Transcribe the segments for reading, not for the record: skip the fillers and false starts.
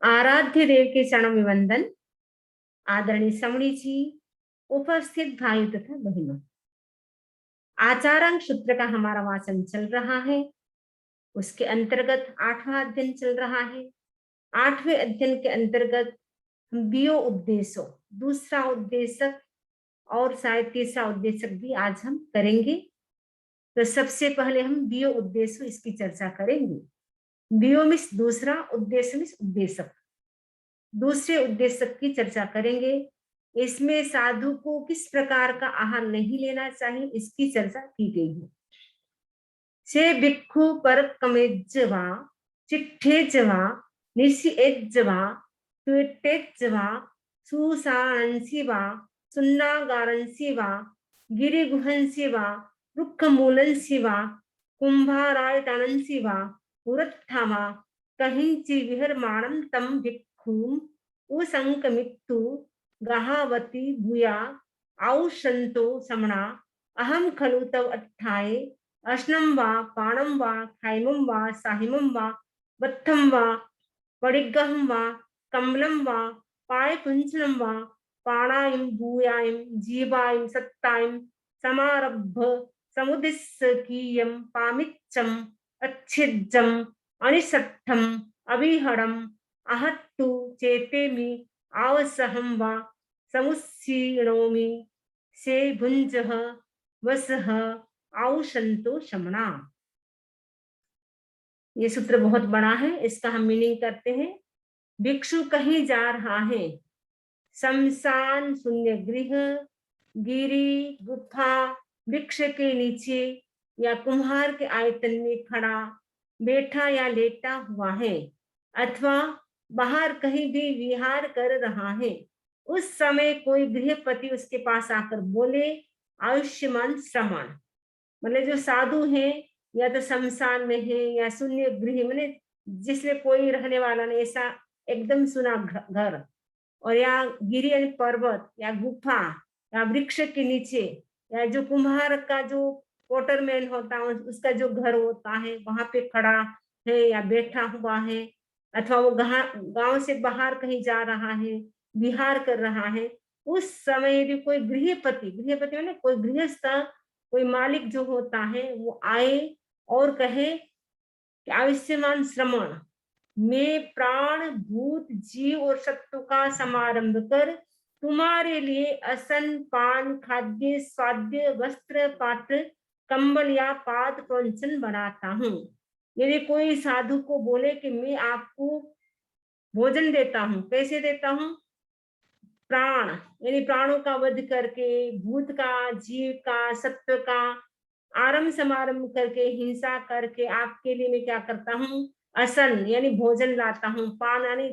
आराध्य देव के चरणों में वंदन। आदरणीय समणी जी, उपस्थित भाई तथा बहनों, आचारांक सूत्र का हमारा वाचन चल रहा है। उसके अंतर्गत 8वां अध्ययन चल रहा है। 8वें अध्ययन के अंतर्गत हम बियो उद्देश्यों, दूसरा उद्देशक और शायद तीसरा उद्देशक भी आज हम करेंगे। तो सबसे पहले हम बियो उद्देश्य इसकी चर्चा करेंगे। बियो मिस दूसरा, उद्देश्य मिस उद्देशक। दूसरे उद्देश्य की चर्चा करेंगे। इसमें साधु को किस प्रकार का आहार नहीं लेना चाहिए इसकी चर्चा की गई है। से भिक्षु पर कमेजवा चिट्ठेजवा निशिएजवा ट्विटेजवा सुसांसिवा सुन्नागारंसिवा गिरिगुहंसिवा रुक्खमूलंसिवा कुंभारायतानंसिवा पुरत्थावा कहिंचि विहरमाणं तम भिक्षुम उसंकमित्तु गहावती भूया आउषंतो समणा अहम खलु तव अट्ठाये अश्नं वा पाणं वा खैमं वा साहिमं वा वत्थं वा पडिग्गहं वा कम्बलं वा पायकुंचनं वा पाणायं भूयायं जीवायं सत्तायं समारब्ध समुदिस्सकीयं पामिच्चम् अच्छिज्जम् अनिसट्ठम् अविहडम् अहत्तु चेतेमि आवसहं वा समुत्सीणोमि से भुञ्जः वसः आउषंतो शमना। ये सूत्र बहुत बड़ा है, इसका हम मीनिंग करते हैं। भिक्षु कहीं जा रहा है, शमशान, शून्य गृह, गिरी, गुफा, वृक्ष के नीचे या कुम्हार के आयतन में खड़ा, बैठा या लेटा हुआ है, अथवा बाहर कहीं भी विहार कर रहा है। उस समय कोई गृहपति उसके पास आकर बोले, आयुष्मान श्रमण, मतलब जो साधु है या तो शमशान में है या शून्य गृह, मैंने जिसमें कोई रहने वाला नहीं, ऐसा एकदम सुना घर, और या गिरी यानी पर्वत या गुफा या वृक्ष के नीचे, या जो कुम्हार का जो पोटरमैन होता है उसका जो घर होता है वहां पे खड़ा है या बैठा हुआ है, अथवा वो गांव से बाहर कहीं जा रहा है, विहार कर रहा है। उस समय यदि कोई गृहपति मैंने कोई गृहस्थ, कोई मालिक जो होता है वो आए और कहे कि आयुष्मान श्रमण, मैं प्राण भूत जीव और सत्व का समारंभ कर तुम्हारे लिए असन पान खाद्य स्वाद्य वस्त्र पात्र कंबल या पाद प्रवंचन बनाता हूँ। यदि कोई साधु को बोले कि मैं आपको भोजन देता हूँ, कैसे देता हूँ? प्राण यानी प्राणों का वध करके, भूत का, जीव का, सत्व का आरंभ समारंभ करके, हिंसा करके आपके लिए मैं क्या करता हूँ? असन यानी भोजन लाता हूँ, पान यानी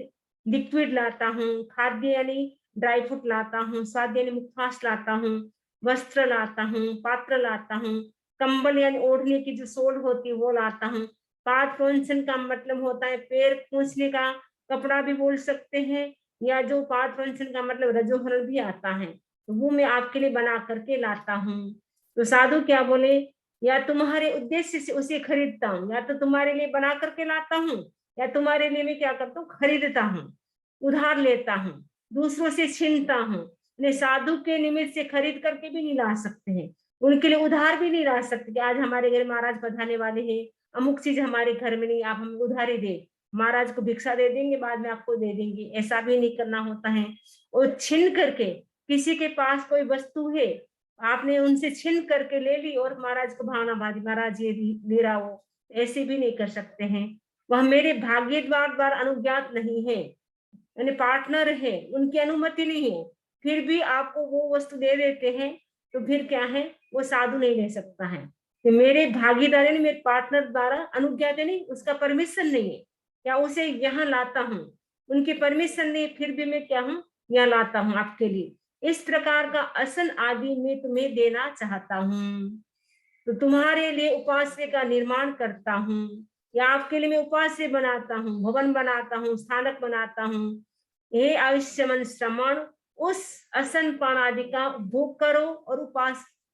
लिक्विड लाता हूँ, खाद्य यानी ड्राई फ्रूट लाता हूँ, स्वाद यानी मुखवास लाता हूँ, वस्त्र लाता हूँ, पात्र लाता हूँ, कंबल यानी ओढ़ने की जो सोल होती है वो लाता हूँ। पाद प्रवंचन का मतलब होता है पैर पूछने का कपड़ा भी बोल सकते हैं, या जो पाद प्रवंचन का मतलब रजोहरण भी आता है, तो वो मैं आपके लिए बना करके लाता हूँ। तो साधु क्या बोले, या तुम्हारे उद्देश्य से उसे खरीदता हूँ, या तो तुम्हारे लिए बना करके लाता हूँ, या तुम्हारे लिए मैं क्या करता हूँ? खरीदता हूँ, उधार लेता हूँ, दूसरों से छीनता हूँ। साधु के निमित्त से खरीद करके भी नहीं ला सकते हैं, उनके लिए उधार भी नहीं ला सकते कि आज हमारे घर महाराज पधारने वाले हैं, अमुक चीज हमारे घर में नहीं, आप हमें उधारी दे, महाराज को भिक्षा दे देंगे, बाद में आपको दे देंगे, ऐसा भी नहीं करना होता है। और छीन करके किसी के पास कोई वस्तु है, आपने उनसे छीन करके ले ली और महाराज को भावना बाजी, महाराज ये दे रहा हो, ऐसे भी नहीं कर सकते हैं। वह मेरे भाग्य द्वारा अनुज्ञात नहीं है, यानी पार्टनर है, उनकी अनुमति नहीं है, फिर भी आपको वो वस्तु दे देते हैं, तो फिर क्या है? वो साधु नहीं ले सकता है कि मेरे भागीदारी मेरे पार्टनर द्वारा अनुज्ञात नहीं, उसका परमिशन नहीं है, या उसे यहाँ लाता हूँ, उनकी परमिशन नहीं, फिर भी मैं क्या हूँ? यहाँ लाता हूँ आपके लिए। इस प्रकार का असन आदि मैं तुम्हें देना चाहता हूँ, तो तुम्हारे लिए उपास्य का निर्माण करता हूँ, या आपके लिए मैं उपास्य बनाता हूँ, भवन बनाता हूँ, स्थानक बनाता हूँ। हे आयुष्यमन श्रमण, उस असन पान आदि का उपभोग करो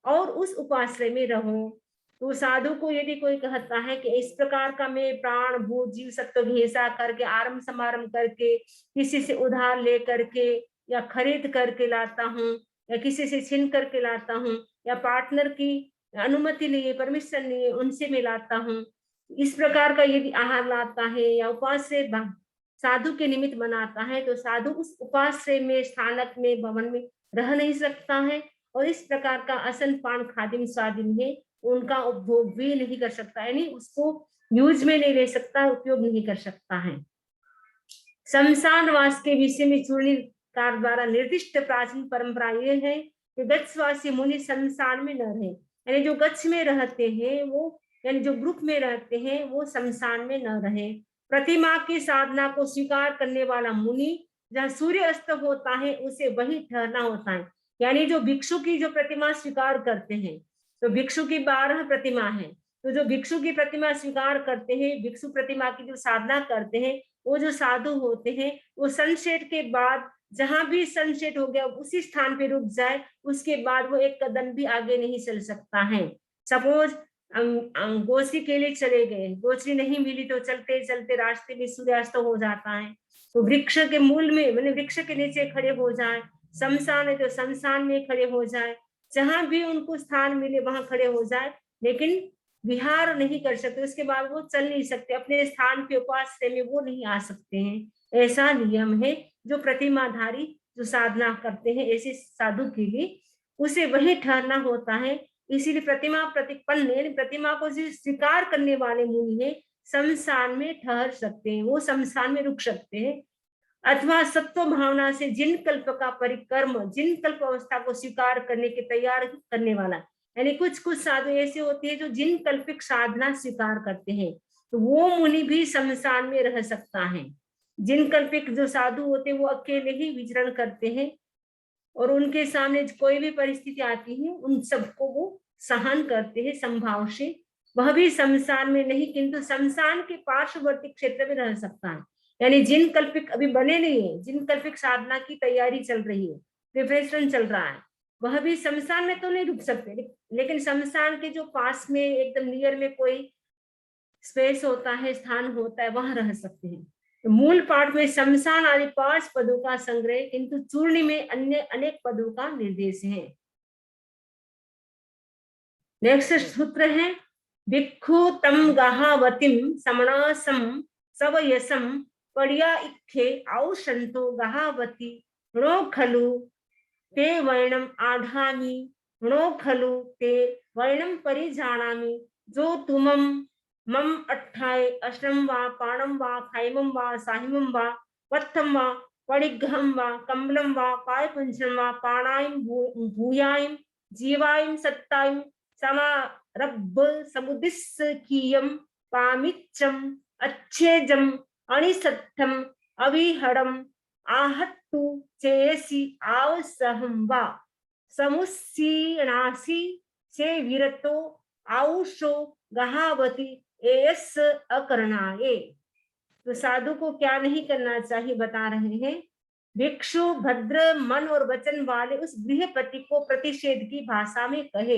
और उस उपाश्रय में रहो। तो साधु को यदि कोई कहता है कि इस प्रकार का मैं प्राण भूत जीव सत्व की हिंसा करके आरंभ समारंभ करके किसी से उधार ले करके या खरीद करके लाता हूँ या किसी से छीन करके लाता हूँ या पार्टनर की अनुमति नहीं है, परमिशन नहीं है, उनसे मैं लाता हूँ, इस प्रकार का यदि आहार लाता है या उपास से साधु के निमित्त बनाता है, तो साधु उस उपाश्रय में, स्थानक में, भवन में रह नहीं सकता है और इस प्रकार का असन पान खादिम स्वादिम है उनका उपभोग भी नहीं कर सकता, यानी उसको यूज में नहीं ले सकता, उपयोग नहीं कर सकता है। शमशान वास के विषय में चूर्णीकार द्वारा निर्दिष्ट प्राचीन परंपरा ये है कि गच्छवासी मुनि शमशान में न रहे, यानी जो गच्छ में रहते हैं वो, यानी जो ग्रुप में रहते हैं वो शमशान में न रहे। प्रतिमा की साधना को स्वीकार करने वाला मुनि जहाँ सूर्य अस्त होता है उसे वही ठहरना होता है, यानी जो भिक्षु की जो प्रतिमा स्वीकार करते हैं, तो भिक्षु की 12 प्रतिमा है, तो जो भिक्षु की प्रतिमा स्वीकार करते हैं, भिक्षु प्रतिमा की जो साधना करते हैं, वो जो साधु होते हैं वो सनसेट के बाद जहां भी सनसेट हो गया उसी स्थान पे रुक जाए, उसके बाद वो एक कदम भी आगे नहीं चल सकता है। सपोज गोश्री के लिए चले गए, गोश्री नहीं मिली तो चलते चलते रास्ते में सूर्यास्त हो जाता है, तो वृक्ष के मूल में मैंने वृक्ष के नीचे खड़े हो जाए, शमशान है तो शमशान में खड़े हो जाए, जहां भी उनको स्थान मिले वहां खड़े हो जाए, लेकिन विहार नहीं कर सकते, उसके बाद वो चल नहीं सकते, अपने स्थान पे उपाश्रय में वो नहीं आ सकते हैं। ऐसा नियम है जो प्रतिमाधारी जो साधना करते हैं ऐसे साधु के लिए उसे वही ठहरना होता है। इसीलिए प्रतिमा प्रतिपन्न प्रतिमा को स्वीकार करने वाले मुनि है शमशान में ठहर सकते हैं, वो शमशान में रुक सकते हैं। अथवा सत्व भावना से जिन कल्प का परिक्रम, जिन कल्प अवस्था को स्वीकार करने के तैयार करने वाला, यानी कुछ कुछ साधु ऐसे होते हैं जो जिन कल्पिक साधना स्वीकार करते हैं, तो वो मुनि भी शमशान में रह सकता है। जिन कल्पिक जो साधु होते हैं वो अकेले ही विचरण करते हैं और उनके सामने कोई भी परिस्थिति आती है उन सबको वो सहन करते हैं संभाव से, वह भी शमशान में नहीं किंतु शमशान के पार्श्ववर्ती क्षेत्र में रह सकता है। यानी जिन कल्पिक अभी बने नहीं है, जिन कल्पिक साधना की तैयारी चल रही है, प्रिपरेशन चल रहा है, वह भी शमशान में तो नहीं रुक सकते, लेकिन शमशान के जो पास में एकदम नियर में कोई स्पेस होता है, स्थान होता है, वहां रह सकते हैं। तो मूल पाठ में शमशान आदि 5 पदों का संग्रह, किंतु चूर्णी में अन्य अनेक पदों का निर्देश है। नेक्स्ट सूत्र है भिक्षु तम गहावतिम समणासम सवयसम पर्या इखे औषंतो गहावती णो खलु ते वर्णम आधामी णो खलु ते वर्णम परिजानामि जो तुमम मम अट्ठाय अश्रम वा पाणम वा खाइमम वा साहिमम वा वत्थम वा परिग्रहम वा कम्बलम वा पायपुंसम वा पाणायम भूयायम जीवायम सत्तायम समारब्ब समुदिस्कीयम पामिच्चम अच्छेजम अणिसत्थम अविहड़म आहत्तु चेयसी आवसहम वा समुसीणासी से विरतो आउषो गहावती एयस अकरणाये। तो साधु को क्या नहीं करना चाहिए बता रहे हैं। भिक्षु भद्र मन और वचन वाले उस गृहपति को प्रतिषेध की भाषा में कहे,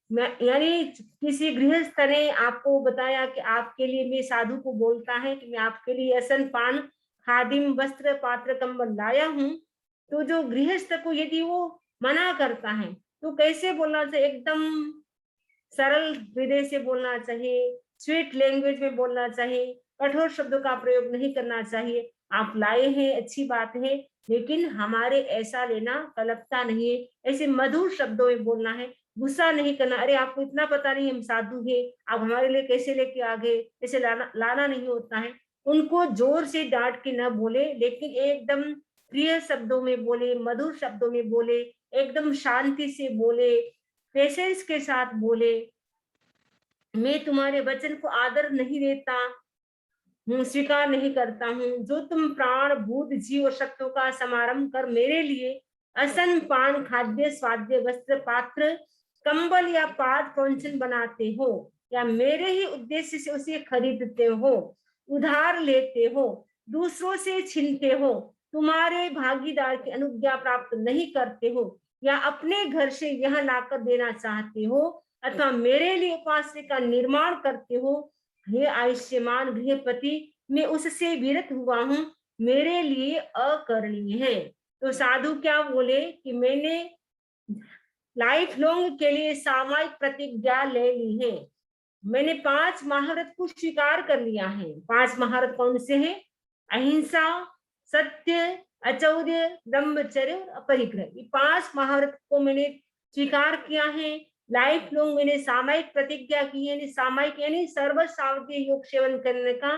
यानी किसी गृहस्थ ने आपको बताया कि आपके लिए, मैं साधु को बोलता है कि मैं आपके लिए असन पान खादिम वस्त्र पात्र कंबल लाया हूं, तो जो गृहस्थ को यदि वो मना करता है तो कैसे बोलना चाहिए, एकदम सरल हृदय से बोलना चाहिए, स्वीट लैंग्वेज में बोलना चाहिए, कठोर शब्दों का प्रयोग नहीं करना चाहिए। आप लाए हैं अच्छी बात है, लेकिन हमारे ऐसा लेना कलपता नहीं है, ऐसे मधुर शब्दों में बोलना है, गुस्सा नहीं करना, अरे आपको इतना पता नहीं हम साधु हैं, आप हमारे लिए कैसे लेके आ गए, ऐसे लाना नहीं होता है। उनको जोर से डांट के न बोले, लेकिन एकदम प्रिय शब्दों में बोले, मधुर शब्दों में बोले, एकदम शांति से बोले, पेशेंस के साथ बोले, मैं तुम्हारे वचन को आदर नहीं देता हूँ, स्वीकार नहीं करता हूँ, जो तुम प्राण भूत जीव और शक्तियों का समारंभ कर मेरे लिए असन पान खाद्य स्वाद्य वस्त्र पात्र कंबल या पाद पौंछन बनाते हो, या मेरे ही उद्देश्य से उसे खरीदते हो, उधार लेते हो, दूसरों से छीनते हो, तुम्हारे भागीदार की अनुज्ञा प्राप्त नहीं करते हो, या अपने घर से यहाँ लाकर देना चाहते हो, अथवा मेरे लिए उपास्य का निर्माण करते हो, हे आयुष्यमान गृहपति, मैं उससे विरत हुआ हूँ, मेरे लिए अकरणीय है। तो साधु क्या बोले कि मैंने लाइफ लॉन्ग के लिए सामयिक प्रतिज्ञा ले ली है। मैंने 5 महारत को स्वीकार कर लिया है। 5 महारत कौन से हैं? अहिंसा, सत्य, अचौर्य, ब्रह्मचर्य और अपरिग्रह। ये 5 महारत को मैंने स्वीकार किया है। लाइफ लॉन्ग मैंने सामयिक प्रतिज्ञा की है। सामयिक यानी सर्व सावधि योग सेवन करने का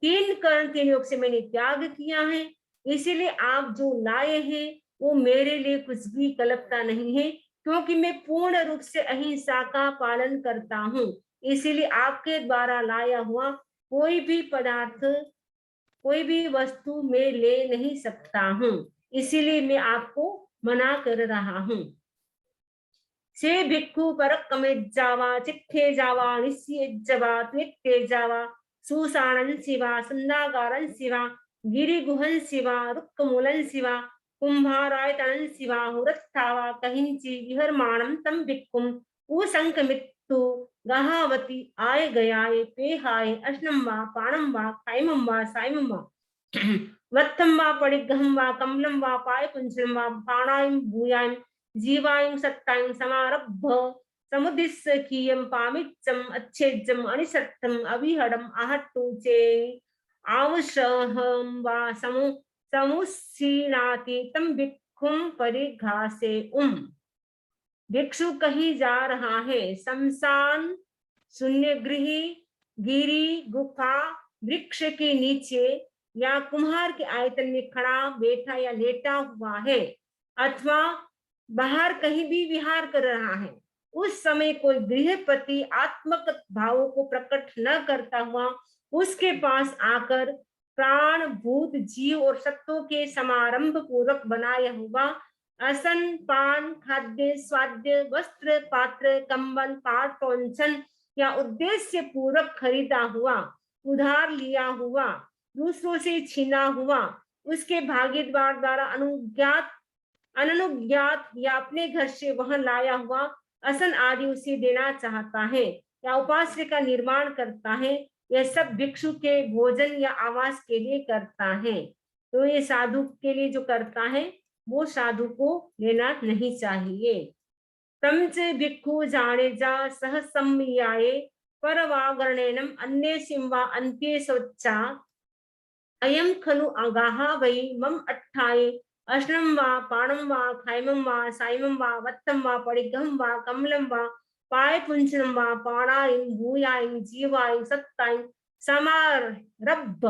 3 कर्ण 3 योग से मैंने त्याग किया है। इसीलिए आप जो लाए हैं वो मेरे लिए कुछ भी कल्पना नहीं है, क्योंकि मैं पूर्ण रूप से अहिंसा का पालन करता हूँ। इसीलिए आपके द्वारा लाया हुआ कोई भी पदार्थ, कोई भी वस्तु मैं ले नहीं सकता हूँ। इसीलिए मैं आपको मना कर रहा हूँ। से भिक्खु परक्कमेज्जावा चित्थेजावा निस्येज्जवा त्वेत्तेजावा सुसाणं शिवा संदागारं शिवा गिरिगुहं शिवा रुक्कमूलं शिवा कुंभारायतनं शिवा हुरत्थावा कहिंची विहरमाणं तम भिक्खुम उसंकमित्तु गहावती आय गयाय पेहाय अश्नं वा पाणं वा कायमं वा सायमं वा वत्थं वा पडिग्गहं वा कमलं वा पायपुंसं वा पाणायं भूयायं जीवायुं सत्तायुं समारब्ध समुद्दिश्यकीयं पामिच्चं अच्छेज्जम् अनिषत्थम् अविहडम् आहट्टु चे आवशहं वा समुसीनाति तम भिक्खुं परिघासे भिक्षु कहीं जा रहा है, शमशान, शून्य गृह, गिरी, गुफा, वृक्ष के नीचे या कुम्हार के आयतन में खड़ा, बैठा या लेटा हुआ है, अथवा बाहर कहीं भी विहार कर रहा है, उस समय कोई गृहपति आत्मक भावों को प्रकट न करता हुआ उसके पास आकर प्राण भूत जीव और सत्वों के समारंभ पूर्वक बनाया हुआ आसन, पान, खाद्य, स्वाद्य, वस्त्र, पात्र, कंबल, पाठ, पौंछन या उद्देश्य पूर्वक खरीदा हुआ, उधार लिया हुआ, दूसरों से छीना हुआ, उसके भागीदार द्वारा अनुज्ञात या अपने घर से वहां लाया हुआ आसन आदि उसे देना चाहता है या उपास्य का निर्माण करता है, यह सब भिक्षु के भोजन या आवास के लिए करता है। तो ये साधु के लिए जो करता है वो साधु को लेना नहीं चाहिए। तम च भिक्खु जानेजा सह सम्मियाये परवागरणेनम अन्य सिंवा अन्त्ये स्वच्छा अयम खलु अगाहा वै मम अट्ठाये अश्नं वा पाणं वा खायमं वा सायमं वा वत्तं वा पडिग्गहं वा कमलं वा पायपुंसनं वा पाणायं भूयायं जीवायं सत्तायं समारब्ध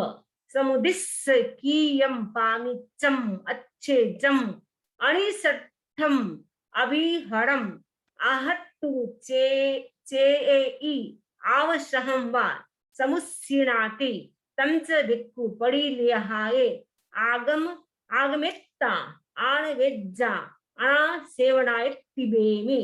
समुदिस्सकीयं पामिच्चं अच्छेजम् अनिषट्ठम् अभिहरम् आहट्टु चेएइ आवशहं वा समुसीनाति तम च भिक्खु परिलिहाये आगमेत्ता आणवेज्जा अणा सेवनाय तिबेमि।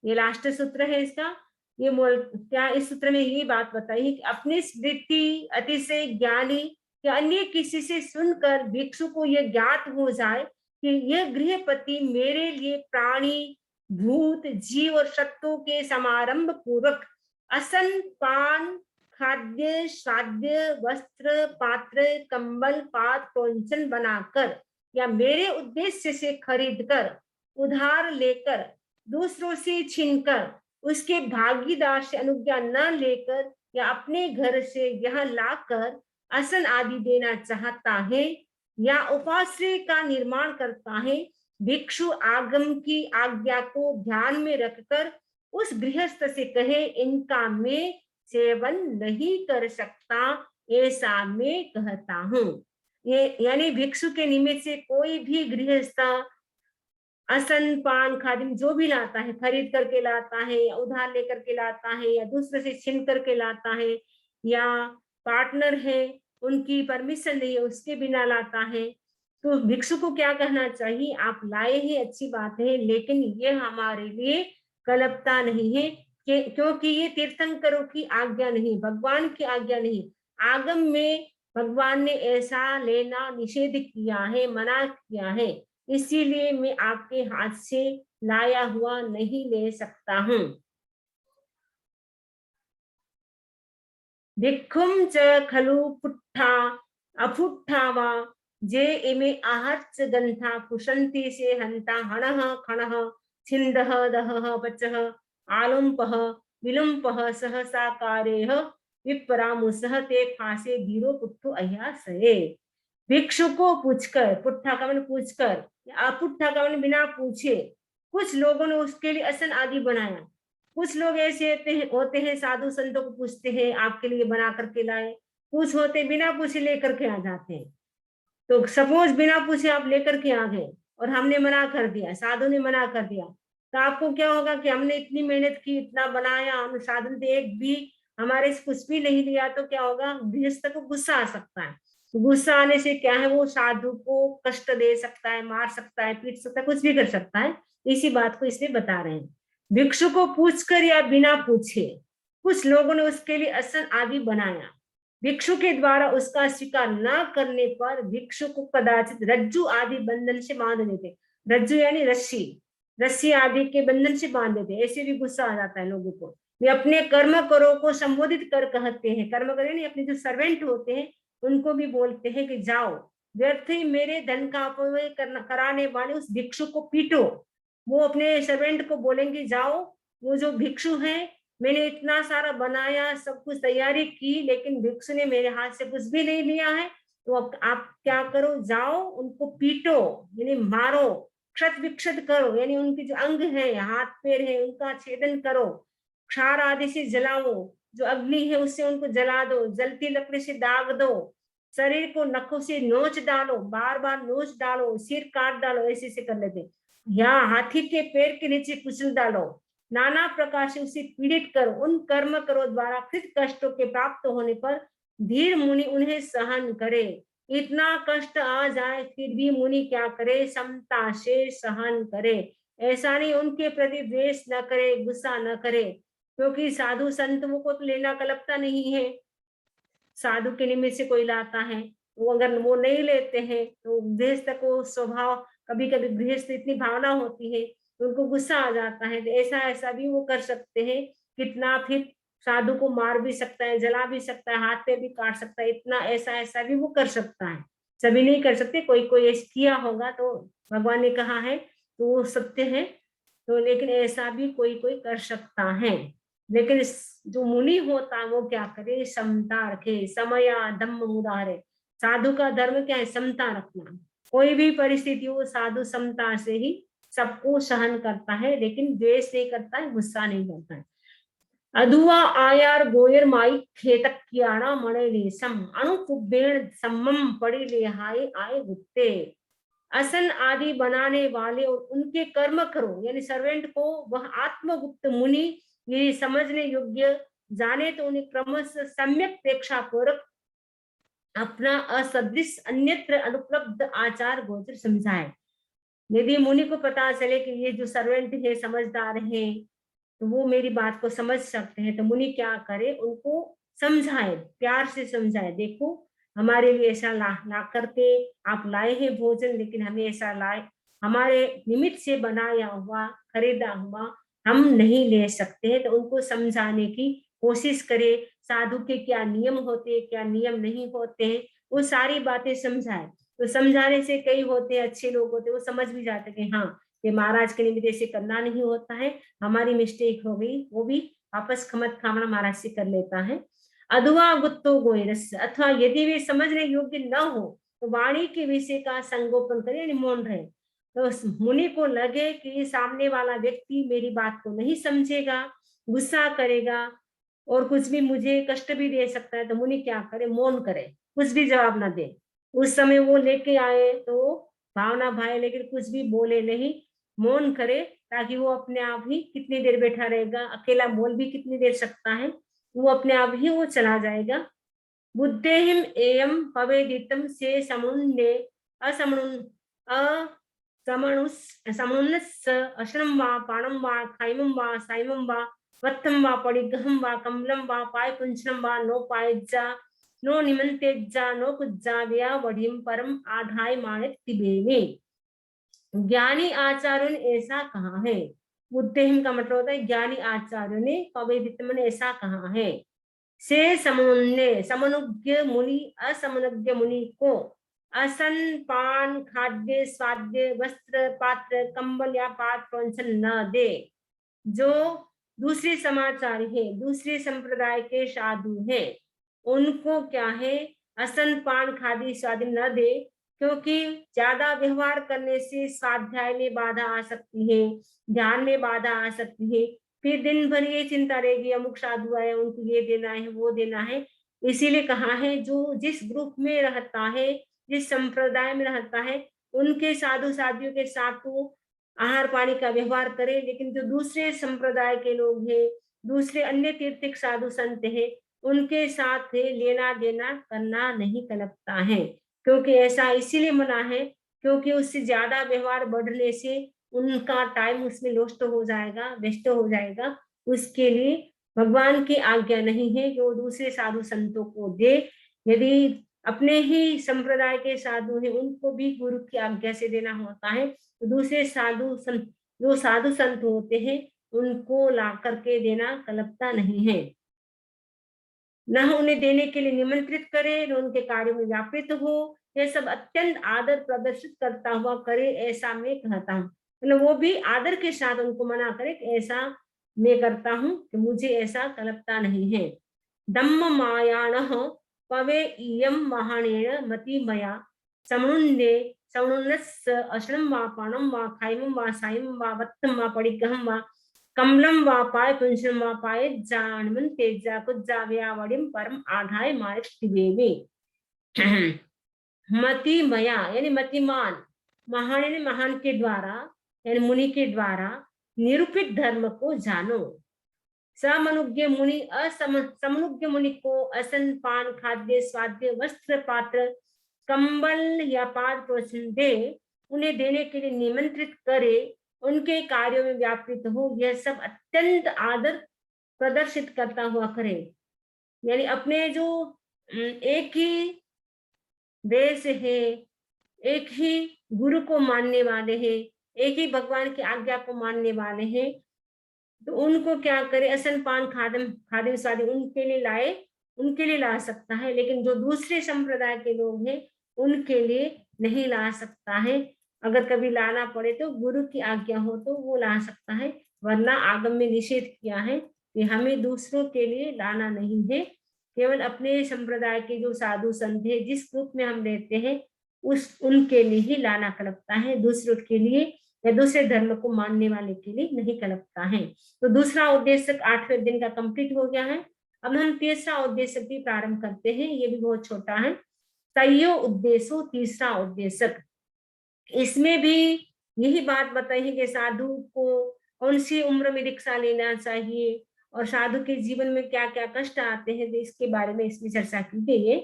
ये लास्ट सूत्र है इसका। ये क्या इस सूत्र में ये बात बताई कि अपनी स्मृति अतिशय ज्ञानी या अन्य किसी से सुनकर भिक्षु को यह ज्ञात हो जाए कि यह गृहपति मेरे लिए प्राणी, भूत, जीव और सत्वों के समारंभ पूर्वक असन, पान, खाद्य, श्राद्ध, वस्त्र, पात्र, कंबल, पात, पौंछन बनाकर या मेरे उद्देश्य से खरीदकर, उधार लेकर, दूसरों से छीनकर, उसके भागीदार से अनुज्ञा न लेकर या अपने घर से यहाँ लाकर आसन आदि देना चाहता है या उपाश्रय का निर्माण करता है, भिक्षु आगम की आज्ञा को ध्यान में रखकर उस गृहस्थ से कहे, इनका मैं सेवन नहीं कर सकता, ऐसा मैं कहता हूँ। ये यानी भिक्षु के निमित्त से कोई भी गृहस्थ आसन, पान, खादिम जो भी लाता है, खरीद करके लाता है या उधार लेकर के लाता है या दूसरे से छीन करके लाता है या पार्टनर है उनकी परमिशन नहीं है उसके बिना लाता है, तो भिक्षु को क्या कहना चाहिए, आप लाए हैं अच्छी बात है, लेकिन ये हमारे लिए कल्पता नहीं है क्योंकि ये तीर्थंकरों की आज्ञा नहीं, भगवान की आज्ञा नहीं। आगम में भगवान ने ऐसा लेना निषेध किया है, मना किया है, इसीलिए मैं आपके हाथ से लाया हुआ नहीं ले सकता हूँ। भिक्षुं च खलु पुट्ठा अपुट्ठा वा जे इमे आहच्च गन्था पुषन्ति से हन्ता हणः खणः छिन्दः दहः पचः आलुम्पः विलुम्पः सहसाकारेह विपरामुसः ते फासे धीरो पुट्ठो अह्यासये। भिक्षु को पूछकर, पुट्ठा का मन पूछकर, अपुट्ठा का मन बिना पूछे, कुछ लोगों ने उसके लिए असन आदि बनाया। कुछ लोग ऐसे होते हैं साधु संतों को पूछते हैं आपके लिए बना करके लाए, कुछ होते बिना पूछे लेकर के आ जाते हैं। तो सपोज बिना पूछे आप लेकर के आ गए और हमने मना कर दिया, साधु ने मना कर दिया, तो आपको क्या होगा कि हमने इतनी मेहनत की, इतना बनाया, हम साधु ने एक भी हमारे से कुछ भी नहीं लिया, तो क्या होगा, गृहस्थ को गुस्सा आ सकता है। गुस्सा आने से क्या है, वो साधु को कष्ट दे सकता है, मार सकता है, पीट सकता है, कुछ भी कर सकता है। इसी बात को इसमें बता रहे हैं। भिक्षु को पूछकर या बिना पूछे कुछ लोगों ने उसके लिए असन आदि बनाया। भिक्षु के द्वारा उसका स्वीकार न करने पर भिक्षु को कदाचित रज्जु आदि बंधन से बांध देते। रज्जु यानी रस्सी, रस्सी आदि के बंधन से बांध देते। ऐसे भी गुस्सा आ जाता है लोगों को। वे अपने कर्म करो को संबोधित कर कहते हैं, कर्म करें नहीं, अपने जो सर्वेंट होते हैं उनको भी बोलते हैं कि जाओ, व्यर्थ ही मेरे धन का अपव्यय कराने वाले उस भिक्षु को पीटो। वो अपने सर्वेंट को बोलेंगे जाओ, वो जो भिक्षु है, मैंने इतना सारा बनाया, सब कुछ तैयारी की, लेकिन भिक्षु ने मेरे हाथ से कुछ भी नहीं लिया है, तो आप क्या करो, जाओ उनको पीटो, यानी मारो, क्षत विक्षत करो, यानी उनकी जो अंग है, हाथ पैर है, उनका छेदन करो, क्षार आदि से जलाओ, जो अग्नि है उससे उनको जला दो, जलती लकड़ी से दाग दो, शरीर को नखों से नोच डालो, बार बार नोच डालो, सिर काट डालो, ऐसे से कर लेते। या हाथी के पैर के नीचे कुचल डालो, नाना प्रकार से उसे पीड़ित करो। उन कर्म करो द्वारा कृत कष्टों के प्राप्त होने पर धीर मुनि उन्हें सहन करे। इतना कष्ट आ जाए फिर भी मुनि क्या करे, समता से सहन करे। ऐसा नहीं उनके प्रति द्वेष न करे, गुस्सा न करे, क्योंकि साधु संतों को तो लेना कलपता नहीं है। साधु के निमित्त से कोई लाता है, वो अगर वो नहीं लेते हैं तो गृहस्थ को स्वभाव, कभी कभी गृहस्थ इतनी भावना होती है तो उनको गुस्सा आ जाता है, तो ऐसा ऐसा भी वो कर सकते हैं। कितना फिर साधु को मार भी सकता है, जला भी सकता है, हाथ पे भी काट सकता है, इतना ऐसा ऐसा भी वो कर सकता है। सभी नहीं कर सकते, कोई कोई ऐसा किया होगा तो भगवान ने कहा है तो वो सत्य है। तो लेकिन ऐसा भी कोई कोई कर सकता है। लेकिन जो मुनि होता है वो क्या करे, समता रखे, समया धम्म मुरारे। साधु का धर्म क्या है, समता रखना। कोई भी परिस्थिति हो साधु समता से ही सबको सहन करता है, लेकिन द्वेष नहीं करता है, गुस्सा नहीं करता है। अधुआ आयार गोयर माई खेतक कियाणा मणे रेशम अणुकुबेण सम्मम पड़ी ले हाय आए गुप्ते। असन आदि बनाने वाले और उनके कर्म करो यानी सर्वेंट को वह आत्मगुप्त मुनि ये समझने योग्य जाने तो उन्हें क्रमशः सम्यक प्रेक्षा पूर्वक अपना असदृश अन्यत्र अनुपलब्ध आचार गोचर समझाए। यदि मुनि को पता चले कि ये जो सर्वेंट है समझदार है, तो वो मेरी बात को समझ सकते हैं, तो मुनि क्या करे, उनको समझाए, प्यार से समझाए, देखो हमारे लिए ऐसा ला ला करके आप लाए हैं भोजन, लेकिन हमें ऐसा लाए, हमारे निमित्त से बनाया हुआ खरीदा हुआ हम नहीं ले सकते हैं। तो उनको समझाने की कोशिश करे, साधु के क्या नियम होते हैं, क्या नियम नहीं होते हैं, वो सारी बातें समझाए। तो समझाने से कई होते हैं अच्छे लोग होते हैं, वो समझ भी जाते हैं कि हाँ ये महाराज के निमित्त ऐसे करना नहीं होता है, हमारी मिस्टेक हो गई, वो भी वापस खमत खामना महाराज से कर लेता है। अधुआ गुत्तो गोयरस, अथवा यदि वे समझने योग्य न हो तो वाणी के विषय का संगोपन करे यानी मौन रहे। तो मुनि को लगे कि सामने वाला व्यक्ति मेरी बात को नहीं समझेगा, गुस्सा करेगा और कुछ भी मुझे कष्ट भी दे सकता है, तो मुनि क्या करे, मौन करे, कुछ भी जवाब ना दे। उस समय वो लेके आए तो भावना भाई, लेकिन कुछ भी बोले नहीं, मौन करे, ताकि वो अपने आप ही कितनी देर बैठा रहेगा, अकेला बोल भी कितनी देर सकता है, वो अपने आप ही वो चला जाएगा। बुद्धेहिम एयम पवेदितम से समुन्ने असमनुन असमनुस समनुन्नस अशनम वा पाणम वा खाइमम वा साइमम वा वत्थम वा पडिगहम वा कमलम वा पाय पुंचनम वा नो पायज्जा नो निमंतेज्जा नो कुज्जा व्या वढ़िम परम आधाय माणित तिबेवे। ज्ञानी आचार्यों ने ऐसा कहा है। बुद्धिम का मतलब होता है ज्ञानी आचार्यों ने, पवेदित ने ऐसा कहा है। से समनुज्ञ मुनि असमनुज्ञ मुनि को असन पान खाद्य स्वाद्य वस्त्र पात्र कंबल या पात्र न दे। जो दूसरे समाचार है, दूसरे संप्रदाय के साधु हैं, उनको क्या है, असन पान खाद्य स्वादि न दे, क्योंकि ज्यादा व्यवहार करने से स्वाध्याय में बाधा आ सकती है, ध्यान में बाधा आ सकती है। फिर दिन भर ये चिंता रहेगी, अमुक साधु आए, उनको ये देना है, वो देना है। इसीलिए कहा है जो जिस ग्रुप में रहता है, जिस संप्रदाय में रहता है, उनके साधु साधियों के साथ वो आहार पानी का व्यवहार करे। लेकिन जो दूसरे संप्रदाय के लोग हैं, दूसरे अन्य तीर्थिक साधु संत हैं, उनके साथ लेना देना करना नहीं कलपता है। क्योंकि ऐसा इसीलिए मना है, क्योंकि उससे ज्यादा व्यवहार बढ़ने से उनका टाइम उसमें लॉस्ट हो जाएगा, वेस्ट हो जाएगा। उसके लिए भगवान की आज्ञा नहीं है कि वो दूसरे साधु संतों को दे। यदि अपने ही संप्रदाय के साधु हैं, उनको भी गुरु की आज्ञा से देना होता है। तो दूसरे साधु संत, जो साधु संत होते हैं, उनको ला करके देना कलपता नहीं है। न उन्हें देने के लिए निमंत्रित करे, न उनके कार्यों में व्यापृत हो। यह सब अत्यंत आदर प्रदर्शित करता हुआ करे, ऐसा मैं कहता हूँ। मतलब वो भी आदर के साथ उनको मना करे कि ऐसा मैं करता हूँ, कि मुझे ऐसा कलपता नहीं है। दम्म मायाण पवे इयम महानेण मति मया समनुन्दे समनुन्नस्स अशनं वा पाणं वा खाइमं वा सायं वा वत्तं वा पडिग्गहं वा कमलम वापाय पुंसम वापाय जानमन तेजा कुज्जा व्यावडिम परम आधाय मारतिवेवे। मति मया यानी मतिमान, महान यानी महान के द्वारा, यानी मुनि के द्वारा निरूपित धर्म को जानो। समनुज्ञ मुनि समनुज्ञ मुनि को असन पान खाद्य स्वाद्य वस्त्र पात्र कंबल या पाद पोषण दे, उन्हें देने के लिए निमंत्रित करे, उनके कार्यों में व्यापृत हो। यह सब अत्यंत आदर प्रदर्शित करता हुआ करे। यानी अपने जो एक ही देश है, एक ही गुरु को मानने वाले हैं, एक ही भगवान की आज्ञा को मानने वाले हैं, तो उनको क्या करे, असन पान खादम खादिम स्वादिम उनके लिए लाए, उनके लिए ला सकता है। लेकिन जो दूसरे संप्रदाय के लोग हैं, उनके लिए नहीं ला सकता है। अगर कभी लाना पड़े तो गुरु की आज्ञा हो तो वो ला सकता है, वरना आगम में निषेध किया है कि हमें दूसरों के लिए लाना नहीं है। केवल अपने संप्रदाय के जो साधु संत है, जिस ग्रुप में हम रहते हैं, उनके लिए ही लाना कलपता है, दूसरों के लिए या दूसरे धर्म को मानने वाले के लिए नहीं कलपता है। तो दूसरा उद्देश्य 8वें दिन का कंप्लीट हो गया है। अब हम तीसरा उद्देश्य भी प्रारंभ करते हैं, ये भी बहुत छोटा है। तयो उद्देश्य, तीसरा उद्देश्य, इसमें भी यही बात बताई है कि साधु को कौन सी उम्र में दीक्षा लेना चाहिए और साधु के जीवन में क्या क्या कष्ट आते हैं, तो इसके बारे में इसमें चर्चा की गई है।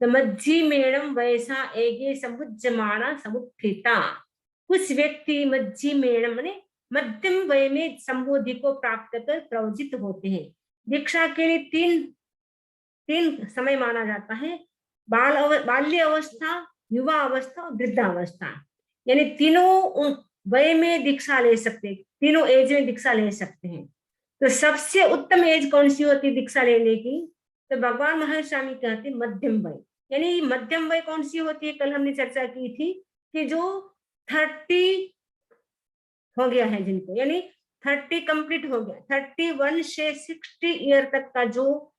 तो मज्जी मेणम वैसा एगे समुज्जमाना समुत्थिता। कुछ व्यक्ति मज्जी मेणम माने मध्यम वय में संबोधि को प्राप्त कर प्रवजित होते हैं। दीक्षा के लिए तीन समय माना जाता है, बाल्य अवस्था, युवा अवस्था और वृद्धावस्था। यानी तीनों वय में दीक्षा ले सकते हैं, तीनों एज में दीक्षा ले सकते हैं। तो सबसे उत्तम एज कौन सी होती है दीक्षा लेने की? तो भगवान महर्षि स्वामी कहते मध्यम वय। यानी मध्यम वय कौन सी होती है? कल हमने चर्चा की थी कि जो 30 हो गया है जिनको, यानी 30 कंप्लीट हो गया, 31 से 60 ईयर तक का जो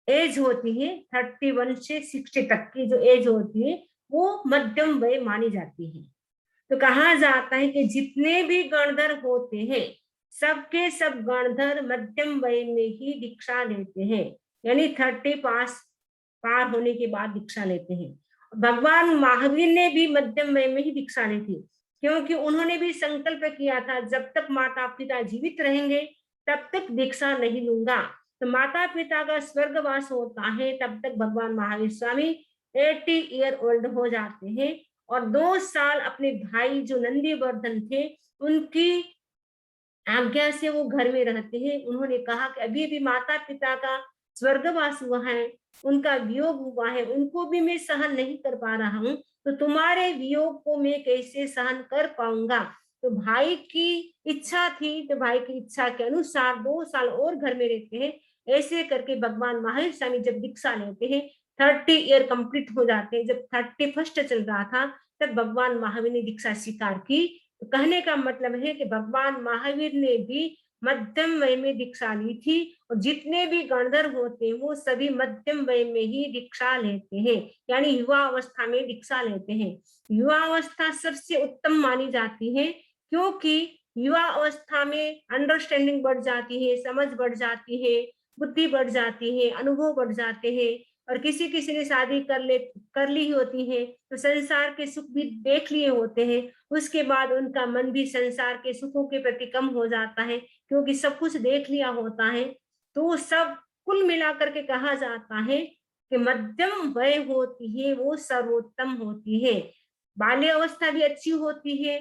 एज होती है, 31 से 60 तक की जो एज होती है, वो मध्यम वय मानी जाती है। तो कहा जाता है कि जितने भी गणधर होते हैं, सबके सब गणधर मध्यम वय में ही दीक्षा लेते हैं। यानी 30 पार होने के बाद दीक्षा लेते हैं। भगवान महावीर ने भी मध्यम वय में ही दीक्षा ली थी, क्योंकि उन्होंने भी संकल्प किया था, जब तक माता पिता जीवित रहेंगे तब तक दीक्षा नहीं लूंगा। तो माता पिता का स्वर्गवास होता है, तब तक भगवान महावीर स्वामी 80 ईयर ओल्ड हो जाते हैं। और 2 साल अपने भाई जो नंदीवर्धन थे, उनकी आज्ञा से वो घर में रहते हैं। उन्होंने कहा कि अभी भी माता पिता का स्वर्गवास हुआ है, उनका वियोग हुआ है, उनको भी मैं सहन नहीं कर पा रहा हूँ, तो तुम्हारे वियोग को मैं कैसे सहन कर पाऊंगा। तो भाई की इच्छा थी, तो भाई की इच्छा के अनुसार 2 साल और घर में रहते हैं। ऐसे करके भगवान महावीर स्वामी जब दीक्षा लेते हैं, 30 ईयर कंप्लीट हो जाते हैं। जब 31st चल रहा था तब भगवान महावीर ने दीक्षा स्वीकार की। तो कहने का मतलब है कि भगवान महावीर ने भी मध्यम वय में दीक्षा ली थी, और जितने भी गणधर होते हैं वो सभी मध्यम वय में ही दीक्षा लेते हैं, यानी युवा अवस्था में दीक्षा लेते हैं। युवा अवस्था सबसे उत्तम मानी जाती है, क्योंकि युवा अवस्था में अंडरस्टैंडिंग बढ़ जाती है, समझ बढ़ जाती है, बुद्धि बढ़ जाती है, अनुभव बढ़ जाते हैं। और किसी किसी ने शादी कर ली होती है तो संसार के सुख भी देख लिए होते हैं, उसके बाद उनका मन भी संसार के सुखों के प्रति कम हो जाता है, क्योंकि सब कुछ देख लिया होता है। तो सब कुल मिलाकर के कहा जाता है कि मध्यम वय होती है वो सर्वोत्तम होती है। बाल्य अवस्था भी अच्छी होती है,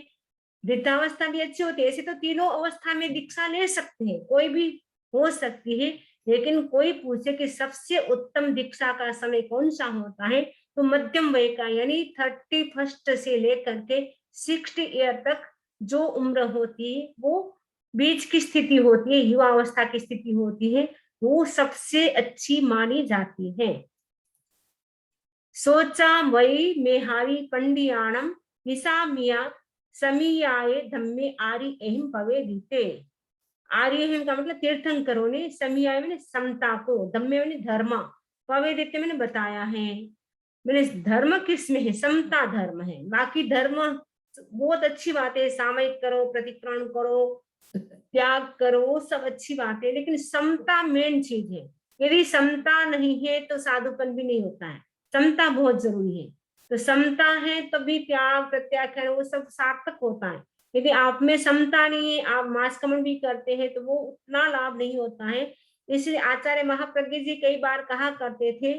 वृद्धावस्था भी अच्छी होती है। ऐसे तो तीनों अवस्था में दीक्षा ले सकते हैं, कोई भी हो सकती है। लेकिन कोई पूछे कि सबसे उत्तम दीक्षा का समय कौन सा होता है, तो मध्यम वय का, यानी 31st से लेकर के 60 ईयर तक जो उम्र होती है, वो बीच की स्थिति होती है, युवा अवस्था की स्थिति होती है, वो सबसे अच्छी मानी जाती है। सोचा वही मेहारी पंडियाणम निसामिया समीयाए धम्मे आरी एहिम पवे दीते। आर्य एहिम का मतलब तीर्थंकरों ने, समीयाए मैंने समता को, धम्मे मैंने धर्म, पवे दीते मैंने बताया है। मैंने धर्म किसमें है, समता धर्म है। बाकी धर्म बहुत अच्छी बात है, सामयिक करो, प्रतिक्रमण करो, त्याग करो, वो सब अच्छी बात है, लेकिन समता मेन चीज है। यदि समता नहीं है तो साधुपन भी नहीं होता है, समता बहुत जरूरी है। तो समता है तभी त्याग प्रत्याख्यान वो सब सार्थक होता है। यदि आप में समता नहीं है, आप मांसकमण भी करते हैं, तो वो उतना लाभ नहीं होता है। इसलिए आचार्य महाप्रज्ञ जी कई बार कहा करते थे,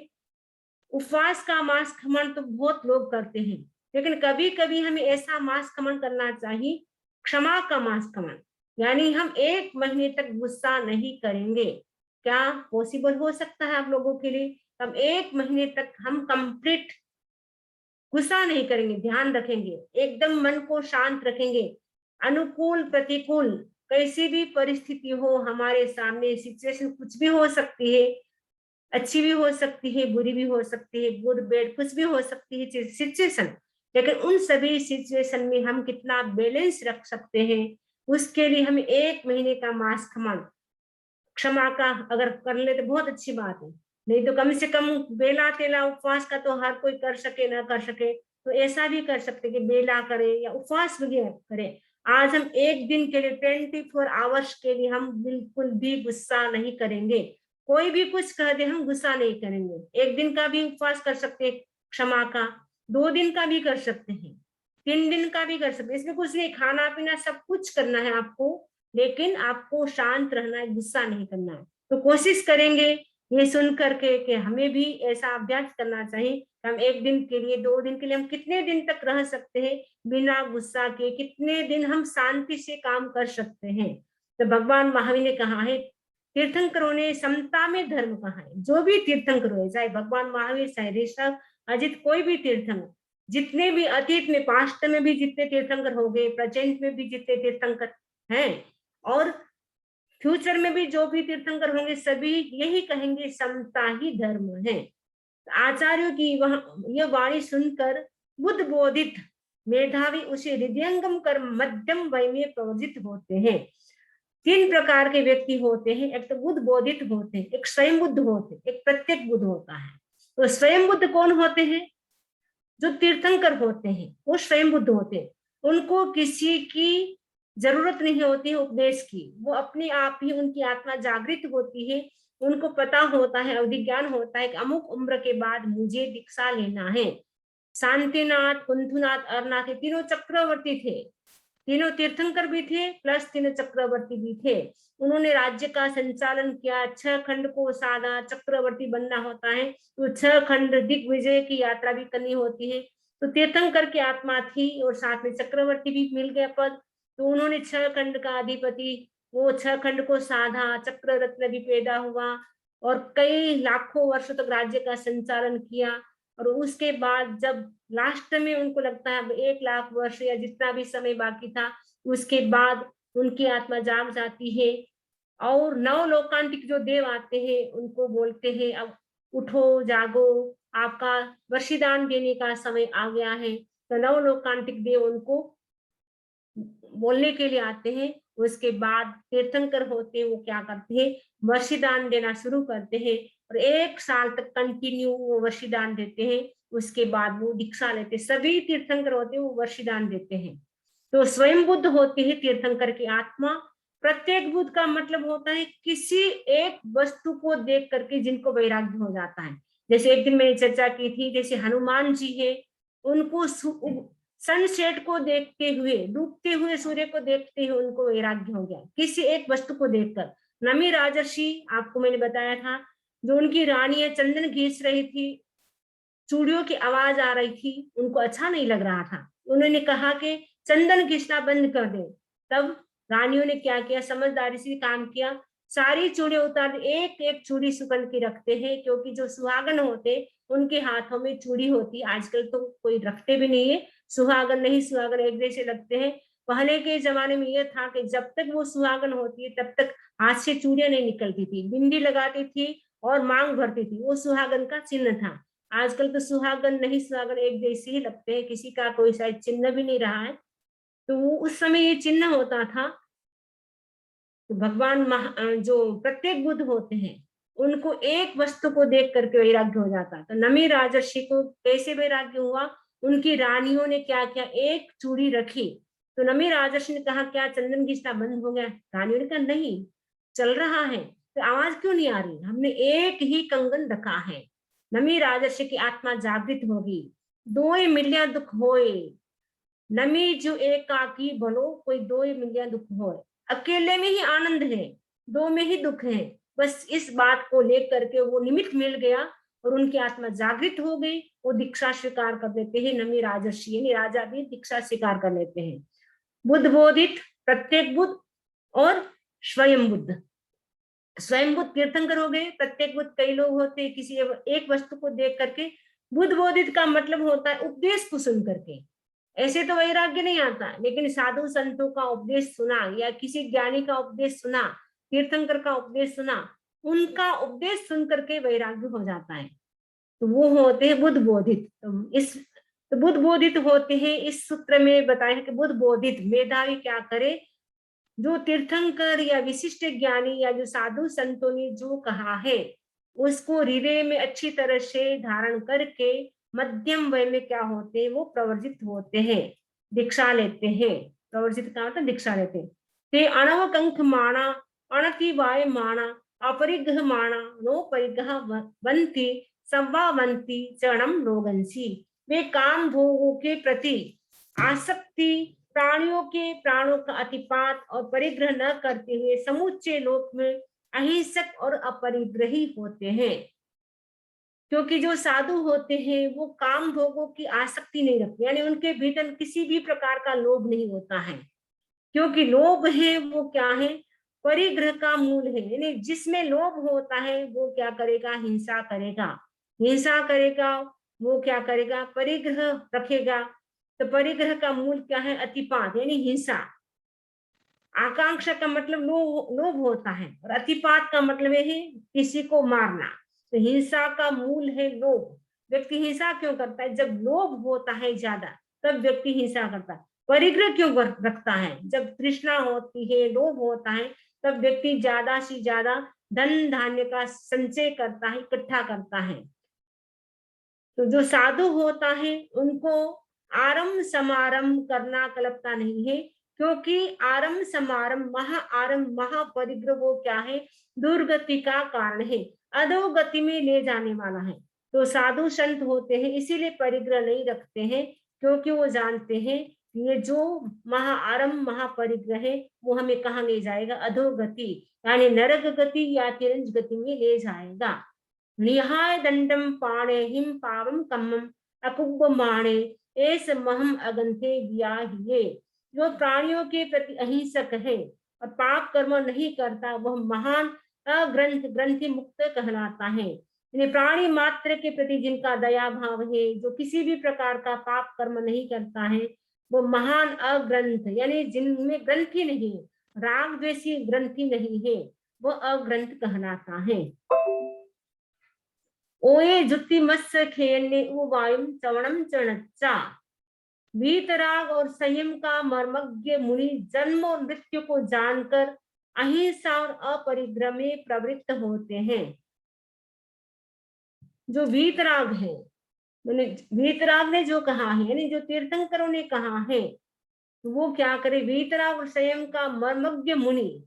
उपवास का मांस खमन तो बहुत लोग करते हैं, लेकिन कभी कभी हमें ऐसा मांस खमन करना चाहिए, क्षमा का मांस खमन, यानी हम 1 महीने तक गुस्सा नहीं करेंगे। क्या पॉसिबल हो सकता है आप लोगों के लिए? हम 1 महीने तक हम कंप्लीट गुस्सा नहीं करेंगे, ध्यान रखेंगे, एकदम मन को शांत रखेंगे। अनुकूल प्रतिकूल कैसी भी परिस्थिति हो हमारे सामने, सिचुएशन कुछ भी हो सकती है, अच्छी भी हो सकती है, बुरी भी हो सकती है, गुड बैड कुछ भी हो सकती है सिचुएशन, लेकिन उन सभी सिचुएशन में हम कितना बैलेंस रख सकते हैं, उसके लिए हम 1 महीने का मास खमन, क्षमा का अगर कर ले तो बहुत अच्छी बात है। नहीं तो कम से कम बेला तेला उपवास का तो हर कोई कर सके ना कर सके, तो ऐसा भी कर सकते कि बेला करे या उपवास वगैरह करे। आज हम 1 दिन के लिए 24 आवर्स के लिए हम बिल्कुल भी गुस्सा नहीं करेंगे। कोई भी कुछ कह दे हम गुस्सा नहीं करेंगे। 1 दिन का भी उपवास कर सकते हैं क्षमा का, 2 दिन का भी कर सकते हैं, 3 दिन का भी कर सकते हैं। इसमें कुछ नहीं, खाना पीना सब कुछ करना है आपको, लेकिन आपको शांत रहना है, गुस्सा नहीं करना है। तो कोशिश करेंगे ये सुन करके कि हमें भी ऐसा अभ्यास करना चाहिए। हम 1 दिन के लिए, 2 दिन के लिए, हम कितने दिन तक रह सकते हैं बिना गुस्सा के, कितने दिन हम शांति से काम कर सकते हैं। तो भगवान महावीर ने कहा है, तीर्थंकरों ने समता में धर्म कहा है। जो भी तीर्थंकर हो, चाहे भगवान महावीर, चाहे ऋषभ, अजित, कोई भी तीर्थंकर, जितने भी अतीत में, पास्ट में भी जितने तीर्थंकर हो गए, प्रेजेंट में भी जितने तीर्थंकर हैं, और फ्यूचर में भी जो भी तीर्थंकर होंगे, सभी यही कहेंगे समता ही धर्म है। आचार्यों की वह यह वाणी सुनकर बुद्ध बोधित मेधावी उसे हृदयंगम कर मध्यम वय में प्रवजित होते हैं। 3 प्रकार के व्यक्ति होते हैं, एक तो बुद्ध बोधित होते हैं, एक स्वयं बुद्ध होते हैं, एक प्रत्येक बुद्ध होता है। तो स्वयं बुद्ध कौन होते हैं? जो तीर्थंकर होते हैं वो स्वयं बुद्ध होते हैं। उनको किसी की जरूरत नहीं होती है उपदेश की, वो अपने आप ही, उनकी आत्मा जागृत होती है, उनको पता होता है, अवधिज्ञान होता है कि अमुक उम्र के बाद मुझे दीक्षा लेना है। शांतिनाथ, कुंथुनाथ, अरनाथ, तीनों चक्रवर्ती थे, तीनों तीर्थंकर भी थे प्लस तीनों चक्रवर्ती भी थे। उन्होंने राज्य का संचालन किया, 6 खंड को साधा, चक्रवर्ती बनना होता है तो 6 खंड दिग्विजय की यात्रा भी करनी होती है। तो तीर्थंकर की आत्मा थी और साथ में चक्रवर्ती भी मिल गया पद, तो उन्होंने 6 खंड का अधिपति, वो 6 खंड को साधा, चक्र रत्न भी पैदा हुआ और कई लाखों वर्षों तक राज्य का संचालन किया। और उसके बाद जब लास्ट में उनको लगता है अब 1 लाख वर्ष या जितना भी समय बाकी था, उसके बाद उनकी आत्मा जाग जाती है और नव लोकांतिक जो देव आते हैं उनको बोलते हैं अब उठो जागो, आपका वर्षिदान देने का समय आ गया है। तो नव लोकांतिक देव उनको बोलने के लिए आते हैं। उसके बाद तीर्थंकर होते हैं, वो क्या करते हैं, वर्षिदान देना शुरू करते हैं और 1 साल तक कंटिन्यू वो वर्षिदान देते हैं। उसके बाद वो दीक्षा लेते हैं। सभी तीर्थंकर होते हैं वो वर्षिदान देते हैं। तो स्वयं बुद्ध होती है तीर्थंकर की आत्मा। प्रत्येक बुद्ध का मतलब होता है किसी एक वस्तु को देख करके जिनको वैराग्य हो जाता है। जैसे एक दिन मैंने चर्चा की थी, जैसे हनुमान जी है, उनको सनसेट को देखते हुए, डूबते हुए सूर्य को देखते हुए उनको वैराग्य हो गया किसी एक वस्तु को देखकर। नमी राजर्षि, आपको मैंने बताया था, जो उनकी रानी चंदन घींच रही थी, चूड़ियों की आवाज आ रही थी, उनको अच्छा नहीं लग रहा था। उन्होंने कहा कि चंदन घिसना बंद कर दे। तब रानियों ने क्या किया, समझदारी से काम किया, सारी चूड़ियां उतार, एक एक चूड़ी सुकन के रखते हैं, क्योंकि जो सुहागन होते उनके हाथों में चूड़ी होती। आजकल तो कोई रखते भी नहीं है, सुहागन नहीं सुहागन एक जैसे लगते हैं। पहले के जमाने में यह था कि जब तक वो सुहागन होती है तब तक हाथ से चूड़ियां नहीं निकलती थी, बिंदी लगाती थी और मांग भरती थी, वो सुहागन का चिन्ह था। आजकल तो सुहागन नहीं सुहागन एक जैसे ही लगते हैं, किसी का कोई शायद चिन्ह भी नहीं रहा है। तो वो उस समय ये चिन्ह होता था। तो भगवान जो प्रत्येक बुद्ध होते हैं उनको एक वस्तु को देख करके वैराग्य हो जाता। तो नमी राजर्षि को कैसे वैराग्य हुआ, उनकी रानियों ने क्या किया, एक चूड़ी रखी। तो नमी राजर्षि ने कहा क्या चंदन घिसना बंद हो गया? रानियों ने कहा नहीं, चल रहा है। तो आवाज क्यों नहीं आ रही? हमने एक ही कंगन रखा है। नमी राजर्षि की आत्मा जागृत होगी। दोए मिलिया दुख होए, नमी जो एकाकी बनो, कोई दो मिलिया दुख हो। अकेले में ही आनंद है, दो में ही दुख है। बस इस बात को लेकर के वो निमित्त मिल गया और उनकी आत्मा जागृत हो गई। वो दीक्षा स्वीकार कर लेते हैं। नमी राजर्षि यानी राजा भी दीक्षा स्वीकार कर लेते हैं। बुद्ध बोधित, प्रत्येक बुद्ध और स्वयं बुद्ध। स्वयं बुद्ध तीर्थंकर हो गए, प्रत्येक बुद्ध कई लोग होते हैं, किसी एक वस्तु को देख करके। बुद्ध बोधित का मतलब होता है उपदेश को सुन करके। ऐसे तो वैराग्य नहीं आता, लेकिन साधु संतों का उपदेश सुना या किसी ज्ञानी का उपदेश सुना, तीर्थंकर का उपदेश सुना, उनका उपदेश सुन करके वैराग्य हो जाता है। तो वो होते हैं बुद्ध बोधित। तो बुद्ध बोधित होते हैं। इस सूत्र में बताया है कि बुद्ध बोधित मेधावी क्या करे, जो तीर्थंकर या विशिष्ट ज्ञानी या जो साधु संतों ने जो कहा है उसको हृदय में अच्छी तरह से धारण करके मध्यम वय में क्या होते हैं, वो प्रवर्जित होते हैं, दीक्षा लेते हैं। प्रवर्जित का मतलब दीक्षा लेते हैं। ते अणवकंख माणा, अणतिवाय माणा, अपरिग्रह माणा, नो परिग्रह वंती, संवावंती चरणम रोगंसी। वे काम भोगों के प्रति आसक्ति, प्राणियों के प्राणों का अतिपात और परिग्रह न करते हुए समूचे लोक में अहिंसक और अपरिग्रही होते हैं। क्योंकि जो साधु होते हैं वो काम भोगों की आसक्ति नहीं रखते, यानी उनके भीतर किसी भी प्रकार का लोभ नहीं होता है। क्योंकि लोभ है वो क्या है, परिग्रह का मूल है। यानी जिसमें लोभ होता है वो क्या करेगा, हिंसा करेगा। हिंसा करेगा, वो क्या करेगा, परिग्रह रखेगा। तो परिग्रह का मूल क्या है, अतिपात यानी हिंसा। आकांक्षा का मतलब लोभ होता है और अतिपात का मतलब है किसी को मारना। तो हिंसा का मूल है लोभ। व्यक्ति हिंसा क्यों करता है, जब लोभ होता है ज्यादा तब व्यक्ति हिंसा करता है। परिग्रह क्यों रखता है, जब तृष्णा होती है, लोभ होता है, तब व्यक्ति ज्यादा से ज्यादा धन धान्य का संचय करता है, इकट्ठा करता है। तो जो साधु होता है उनको आरंभ समारंभ करना कल्पना नहीं है, क्योंकि आरंभ समारंभ महा आरंभ महापरिग्रह वो क्या है, दुर्गति का कारण है, अधोगति में ले जाने वाला है। तो साधु संत होते हैं इसीलिए परिग्रह नहीं रखते हैं, क्योंकि वो जानते हैं ये जो महाआरंभ महापरिग्रह है वो हमें कहाँ ले जाएगा, अधोगति यानी नरक गति या तिरंज गति में ले जाएगा। निहाय दंडम पाणे हिम पावम कम्मम अकुब माणे एस महम अगंथे व्याहिये। जो प्राणियों के प्रति अहिंसक है और पाप कर्म नहीं करता वह महान ग्रंथि मुक्त कहलाता है। यानी प्राणी मात्र के प्रति जिनका दया भाव है, जो किसी भी प्रकार का पाप कर्म नहीं करता है, वो महान अग्रंथ यानी जिनमें ग्रंथि नहीं, राग द्वेषी ग्रंथि नहीं है, वह अग्रंथ कहलाता है। ओए जुति मत्स्य खेयन्ने वायुम चवणम चणच्चा। वीतराग और संयम का मर्मज्ञ मुनि जन्म और मृत्यु को जानकर अहिंसा और अपरिग्रह में प्रवृत्त होते हैं। जो वीतराग है, वीतराग ने जो कहा है, यानी जो तीर्थंकरों ने कहा है, तो वो क्या करे, वीतराग और संयम का मर्मज्ञ मुनि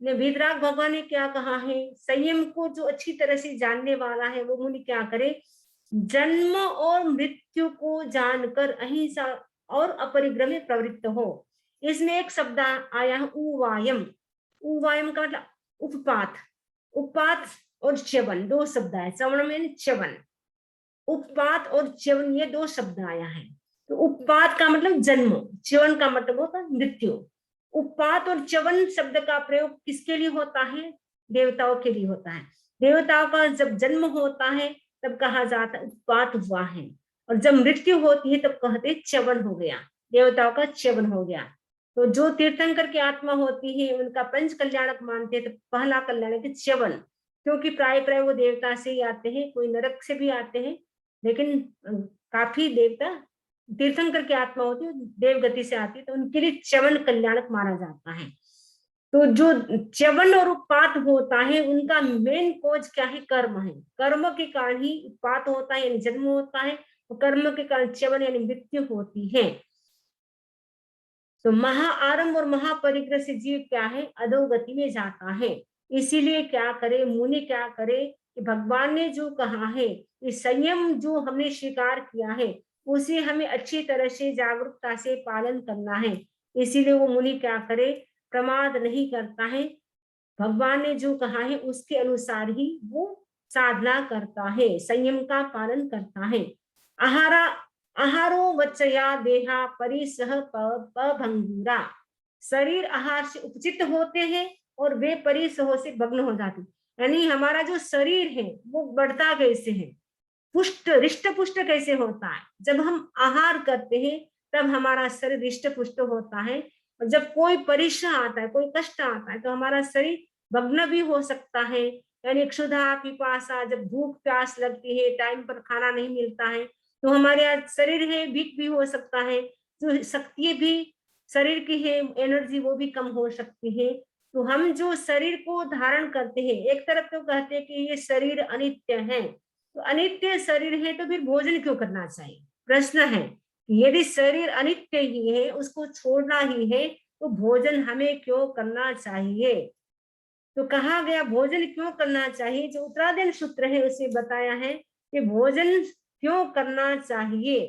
ने, वीतराग भगवान ने क्या कहा है, संयम को जो अच्छी तरह से जानने वाला है वो मुनि क्या करे, जन्म और मृत्यु को जानकर अहिंसा और अपरिग्रह में प्रवृत्त हो। इसमें एक शब्द आया है उवायम। उवायम का मतलब उपपात। उपपात और च्यवन, दो शब्द आए, चवन में च्यवन। उपपात और च्यवन ये दो शब्द आया है। तो उपपात का मतलब जन्म, च्यवन का मतलब होता है मृत्यु। उपपात और च्यवन शब्द का प्रयोग किसके लिए होता है, देवताओं के लिए होता है। देवताओं का जब जन्म होता है तब कहा जाता है उपपात हुआ है, और जब मृत्यु होती है तब कहते च्यवन हो गया, देवताओं का च्यवन हो गया। तो जो तीर्थंकर की आत्मा होती है उनका पंच कल्याणक मानते हैं, तो पहला कल्याणक है च्यवन, क्योंकि प्राय वो देवता से ही आते हैं, कोई नरक से भी आते हैं, लेकिन काफी देवता तीर्थंकर की आत्मा होती है देवगति से आती है, तो उनके लिए च्यवन कल्याणक माना जाता है। तो जो च्यवन और उत्पात होता है उनका मेन कोज क्या है, कर्म है। कर्म के कारण ही उत्पात होता है यानी जन्म होता है, और कर्म के कारण च्यवन यानी मृत्यु होती है। तो महाआरंभ और महापरिग्रह से जीव क्या है, अधोगति में जाता है। इसीलिए क्या करे मुनि, क्या करे कि भगवान ने जो कहा है कि संयम जो हमने स्वीकार किया है उसे हमें अच्छी तरह से जागरूकता से पालन करना है। इसीलिए वो मुनि क्या करे, प्रमाद नहीं करता है, भगवान ने जो कहा है उसके अनुसार ही वो साधना करता है, संयम का पालन करता है। आहारा आहारो वचया देहा परिसह पभंगुरा। शरीर आहार से उपचित होते हैं और वे परिसह से भग्न हो जाते हैं। यानी हमारा जो शरीर है वो बढ़ता कैसे है, पुष्ट रिष्ट पुष्ट कैसे होता है, जब हम आहार करते हैं तब हमारा शरीर रिष्ट पुष्ट होता है। और जब कोई परीक्षा आता है, कोई कष्ट आता है, तो हमारा शरीर भग्न भी हो सकता है। यानी क्षुधा पिपासा, जब भूख प्यास लगती है, टाइम पर खाना नहीं मिलता है, तो हमारे शरीर है वीक भी हो सकता है, जो शक्ति भी शरीर की है एनर्जी वो भी कम हो सकती है। तो हम जो शरीर को धारण करते हैं, एक तरफ तो कहते हैं कि ये शरीर अनित्य है, तो अनित्य शरीर है तो फिर भोजन क्यों करना चाहिए, प्रश्न है। यदि शरीर अनित्य ही है, उसको छोड़ना ही है, तो भोजन हमें क्यों करना चाहिए। तो कहा गया भोजन क्यों करना चाहिए, जो उत्तरायण सूत्र है उसे बताया है कि भोजन क्यों करना चाहिए।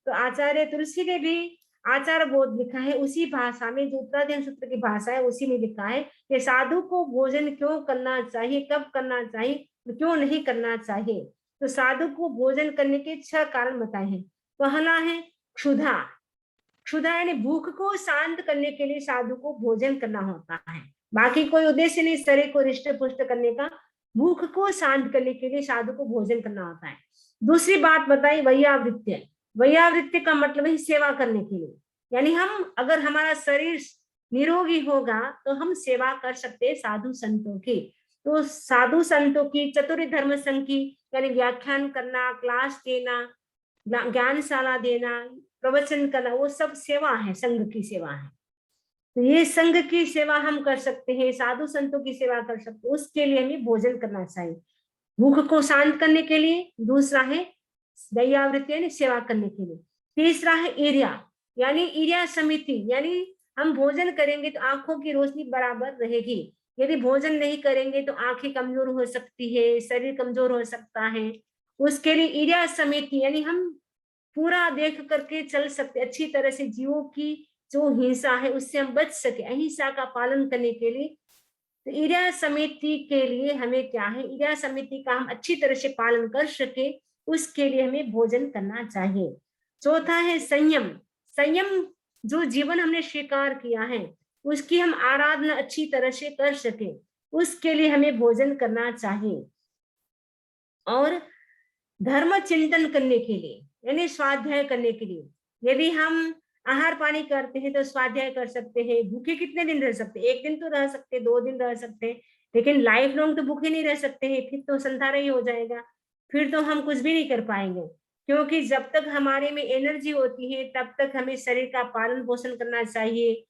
तो आचार्य तुलसी ने भी आचार बोध लिखा है उसी भाषा में, जो उत्तरायण सूत्र की भाषा है उसी में लिखा है कि साधु को भोजन क्यों करना चाहिए, कब करना चाहिए, क्यों नहीं करना चाहिए। तो साधु को भोजन करने के 6 कारण बताए हैं। पहला है क्षुधा। क्षुधा यानी भूख को शांत करने के लिए साधु को भोजन करना होता है, बाकी कोई उद्देश्य नहीं शरीर को रिष्ट पुष्ट करने का, भूख को शांत करने के लिए साधु को भोजन करना होता है। दूसरी बात बताई वैयावृत्य। वैयावृत्य का मतलब है सेवा करने के लिए, यानी हम अगर हमारा शरीर निरोगी होगा तो हम सेवा कर सकते हैं साधु संतों की। तो साधु संतों की चतुर्थ धर्म संघ की यानी व्याख्यान करना, क्लास देना, ज्ञानशाला देना, प्रवचन करना, वो सब सेवा है, संघ की सेवा है। तो ये संघ की सेवा हम कर सकते हैं, साधु संतों की सेवा कर सकते हैं, उसके लिए हमें भोजन करना चाहिए, भूख को शांत करने के लिए। दूसरा है दयावृत्ति यानी सेवा करने के लिए। तीसरा है ईर्या, यानी ईर्या समिति, यानी हम भोजन करेंगे तो आंखों की रोशनी बराबर रहेगी, यदि भोजन नहीं करेंगे तो आंखें कमजोर हो सकती है, शरीर कमजोर हो सकता है। उसके लिए ईर्या समिति यानी हम पूरा देख करके चल सकते, अच्छी तरह से जीवों की जो हिंसा है उससे हम बच सके, अहिंसा का पालन करने के लिए। तो ईर्या समिति के लिए हमें क्या है, ईर्या समिति का हम अच्छी तरह से पालन कर सके उसके लिए हमें भोजन करना चाहिए। चौथा है संयम। संयम जो जीवन हमने स्वीकार किया है उसकी हम आराधना अच्छी तरह से कर सके, उसके लिए हमें भोजन करना चाहिए। और धर्म चिंतन करने के लिए यानी स्वाध्याय करने के लिए, यदि हम आहार पानी करते हैं तो स्वाध्याय कर सकते हैं। भूखे कितने दिन रह सकते हैं, 1 दिन तो रह सकते, 2 दिन रह सकते हैं, लेकिन लाइफ लॉन्ग तो भूखे नहीं रह सकते हैं, फिर तो संसार ही हो जाएगा, फिर तो हम कुछ भी नहीं कर पाएंगे। क्योंकि जब तक हमारे में एनर्जी होती है तब तक हमें शरीर का पालन पोषण करना चाहिए,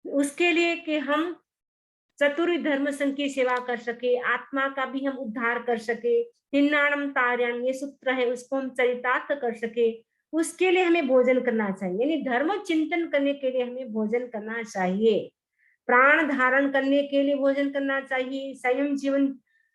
उसके लिए कि हम चतुर धर्म संघ की सेवा कर सके, आत्मा का भी हम उद्धार कर सके, निन्नाणम तार्याण ये सूत्र है उसको हम चरितार्थ कर सके, उसके लिए हमें भोजन करना चाहिए। यानी धर्म चिंतन करने के लिए हमें भोजन करना चाहिए, प्राण धारण करने के लिए भोजन करना चाहिए, संयम जीवन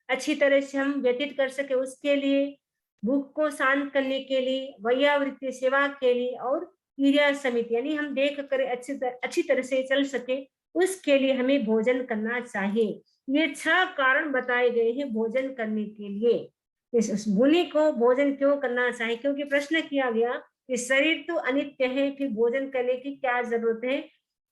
अच्छी तरह से हम व्यतीत कर सके उसके लिए, भूख को शांत करने के लिए, वैयावृत्ति सेवा के लिए, और क्रिया समिति यानी हम देख कर अच्छी तरह से चल सके उसके लिए हमें भोजन करना चाहिए। ये 6 कारण बताए गए हैं भोजन करने के लिए। इस मुनि को भोजन क्यों करना चाहिए? क्योंकि प्रश्न किया गया कि शरीर तो अनित्य है, फिर भोजन करने की क्या जरूरत है?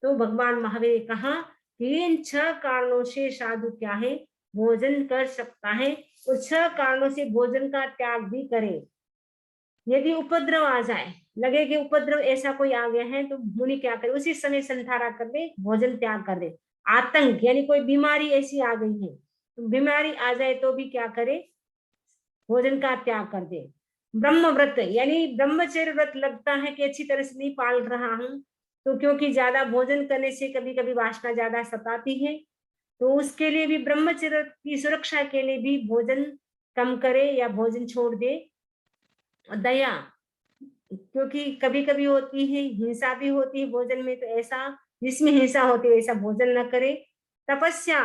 तो भगवान महावीर ने कहा कि इन 6 कारणों से साधु क्या है, भोजन कर सकता है, और 6 कारणों से भोजन का त्याग भी करे। यदि उपद्रव आ जाए, लगे कि उपद्रव ऐसा कोई आ गया है, तो मुनि क्या करे, उसी समय संधारा कर दे, भोजन त्याग कर दे। आतंक यानी कोई बीमारी ऐसी आ गई है, तो बीमारी आ जाए तो भी क्या करे, भोजन का त्याग कर दे। ब्रह्म व्रत यानी ब्रह्मचर्य व्रत लगता है कि अच्छी तरह से नहीं पाल रहा हूं, तो क्योंकि ज्यादा भोजन करने से कभी कभी वासना ज्यादा सताती है, तो उसके लिए भी ब्रह्मचर्य की सुरक्षा के लिए भी भोजन कम करे या भोजन छोड़ दे। दया, क्योंकि कभी कभी होती है हिंसा भी होती है भोजन में, तो ऐसा जिसमें हिंसा होती है ऐसा भोजन न करे। तपस्या,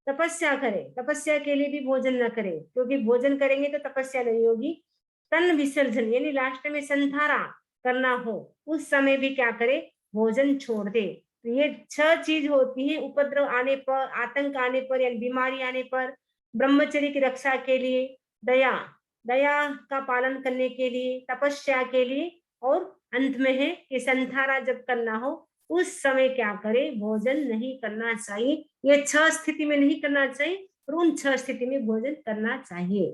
तपस्या करे, तपस्या के लिए भी भोजन न करे, क्योंकि भोजन करेंगे तो तपस्या नहीं होगी। तन विसर्जन यानी लास्ट में संधारा करना हो उस समय भी क्या करे, भोजन छोड़ दे। तो ये 6 चीज होती है, उपद्रव आने पर, आतंक आने पर या बीमारी आने पर, ब्रह्मचर्य की रक्षा के लिए, दया, दया का पालन करने के लिए, तपस्या के लिए, और अंत में है कि संधारा जब करना हो उस समय क्या करे, भोजन नहीं करना चाहिए। ये 6 स्थिति में नहीं करना चाहिए, और उन 6 स्थिति में भोजन करना चाहिए।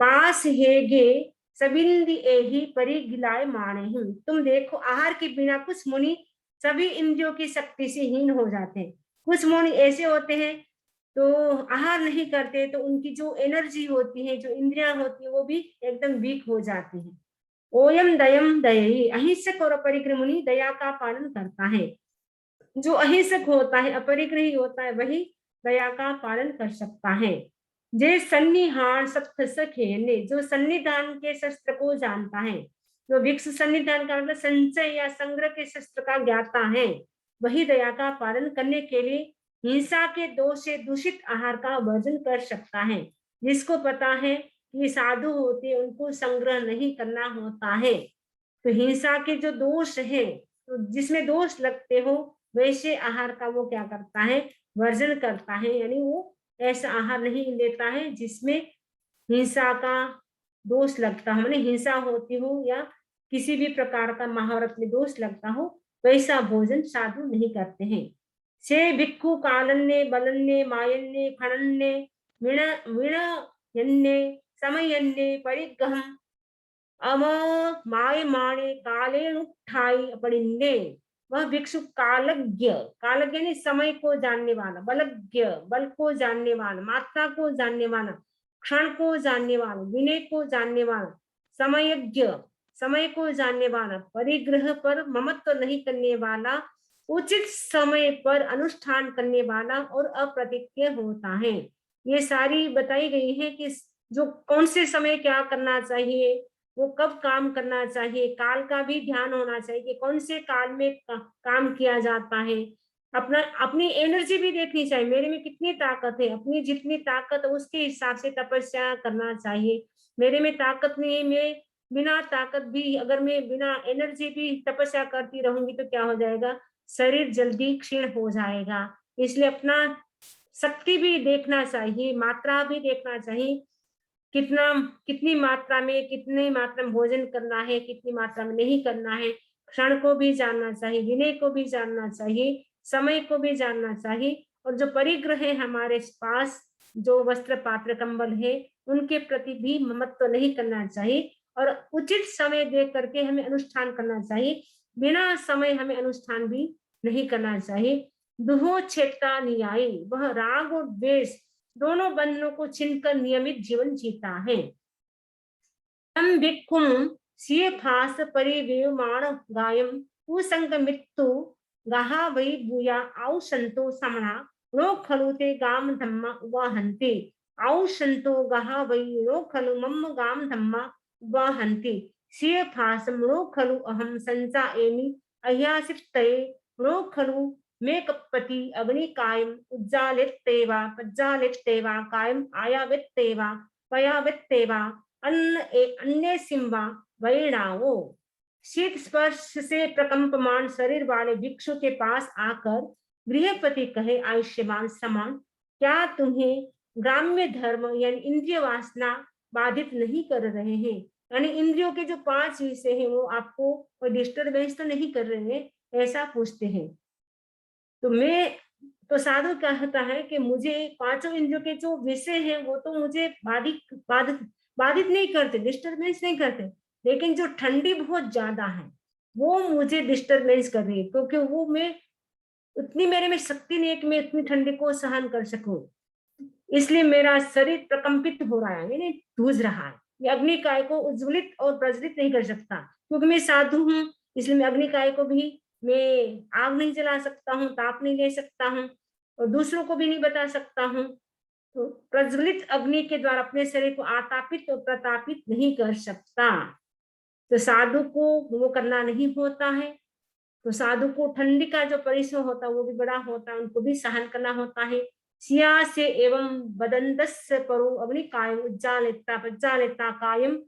पास हेगे सबिंदी एही परिगिलाए माने हूं। तुम देखो आहार के बिना कुछ मुनि सभी इंद्रियों की शक्ति से हीन हो जाते हैं। कुछ मुनि ऐसे होते हैं तो आहार नहीं करते तो उनकी जो एनर्जी होती है, जो इंद्रियां होती है, वो भी एकदम वीक हो जाती है। ओयम दयम दयी, अहिंसक और अपरिग्रह मुनि दया का पालन करता है। जो अहिंसक होता है, अपरिग्रही होता है, वही दया का पालन कर सकता है। जे सन्निहार सप्त सखे ने, जो सन्निधान के शस्त्र को जानता है, जो विक्ष सन्निधान का मतलब संचय या संग्रह के शस्त्र का ज्ञाता है, वही दया का पालन करने के लिए हिंसा के दोष से दूषित आहार का वर्जन कर सकता है। जिसको पता है कि साधु होते उनको संग्रह नहीं करना होता है, तो हिंसा के जो दोष है, तो जिसमें दोष लगते हो वैसे आहार का वो क्या करता है, वर्जन करता है। यानी वो ऐसा आहार नहीं लेता है जिसमें हिंसा का दोष लगता हो, माने हिंसा होती हो या किसी भी प्रकार का महाव्रत में दोष लगता हो, वैसा भोजन साधु नहीं करते हैं। से भिक्खु कालन्ने बलन्ने मायन्ने खणन्ने विण विणयन्ने समयन्ने परिग्रहम अम माय माणे कालेनुठाई पड़िन्ने। वह भिक्षु कालज्ञ, कालज्ञ ने समय को जानने वाला, बलज्ञ बल को जानने वाला, मात्रा को जानने वाला, क्षण को जानने वाला, विनय को जानने वाला, समयज्ञ समय को जानने वाला, परिग्रह पर ममत्व नहीं करने वाला, उचित समय पर अनुष्ठान करने वाला और अप्रतिज्ञ होता है। ये सारी बताई गई है कि जो कौन से समय क्या करना चाहिए, वो कब काम करना चाहिए, काल का भी ध्यान होना चाहिए कि कौन से काल में काम किया जाता है। अपना अपनी एनर्जी भी देखनी चाहिए, मेरे में कितनी ताकत है, अपनी जितनी ताकत है उसके हिसाब से तपस्या करना चाहिए। मेरे में ताकत नहीं है, मैं बिना ताकत भी, अगर मैं बिना एनर्जी भी तपस्या करती रहूंगी तो क्या हो जाएगा, शरीर जल्दी क्षीण हो जाएगा। इसलिए अपना शक्ति भी देखना चाहिए, मात्रा भी देखना चाहिए, कितना कितनी मात्रा में, कितनी मात्रा में भोजन करना है, कितनी मात्रा में नहीं करना है। क्षण को भी जानना चाहिए, विनय को भी जानना चाहिए, समय को भी जानना चाहिए, और जो परिग्रह है हमारे पास, जो वस्त्र पात्र कंबल है, उनके प्रति भी ममत्व नहीं करना चाहिए, और उचित समय देख करके हमें अनुष्ठान करना चाहिए, बिना समय हमें अनुष्ठान भी नहीं करना चाहिए। दुहो छेता न्यायी, वह राग और द्वेष दोनों बंधनों को छीनकर नियमित जीवन जीता है। तम भिक्खुम सिय फास परिवेयमाण गायम कुसंग मृत्यु गहा वै भूया आउ संतो समणा नो खलु ते गाम धम्मा उवाहन्ति आउ संतो गहा वै नो खलु मम गाम धम्मा उवाहन्ति सिय फास नो खलु अहम संसा एमि अह्यासिप्तये नो खलु मे कपति अग्नि कायम उज्जालितेवा पज्जालितेवा कायम आयावितेवा पयावितेवा अन्य सिंवा वैणाओ। शीत स्पर्श से प्रकंपमान शरीर वाले भिक्षु के पास आकर गृहपति कहे, आयुष्मान समान, क्या तुम्हें ग्राम्य धर्म यानी इंद्रिय वासना बाधित नहीं कर रहे हैं? यानी इंद्रियों के जो 5 विषय हैं वो आपको कोई डिस्टर्बेंस तो नहीं कर रहे हैं, ऐसा पूछते हैं। तो साधु कहता है कि मुझे 5 इंद्रियों के जो विषय हैं वो तो मुझे बाधित नहीं करते, डिस्टर्बेंस नहीं करते, लेकिन जो ठंडी बहुत ज्यादा है वो मुझे डिस्टर्बेंस कर रही है, क्योंकि वो मैं उतनी मेरे में शक्ति नहीं है कि मैं इतनी ठंडी को सहन कर सकूं, इसलिए मेरा शरीर प्रकंपित हो रहा है, यानी धूज रहा है। मैं अग्नि काय को उज्ज्वलित और प्रज्वलित नहीं कर सकता, क्योंकि मैं साधु हूँ, इसलिए मैं अग्नि काय को भी मैं आग नहीं जला सकता हूँ, ताप नहीं ले सकता हूँ और दूसरों को भी नहीं बता सकता हूँ। तो प्रज्वलित अग्नि के द्वारा अपने शरीर को आतापित और प्रतापित नहीं कर सकता। तो साधु को वो करना नहीं होता है। तो साधु को ठंडी का जो परिश्रम होता है वो भी बड़ा होता है, उनको भी सहन करना होता है। सिया से एवं बदंदस्य परो अग्नि कायम उज्जालिता पज्जालिता कायम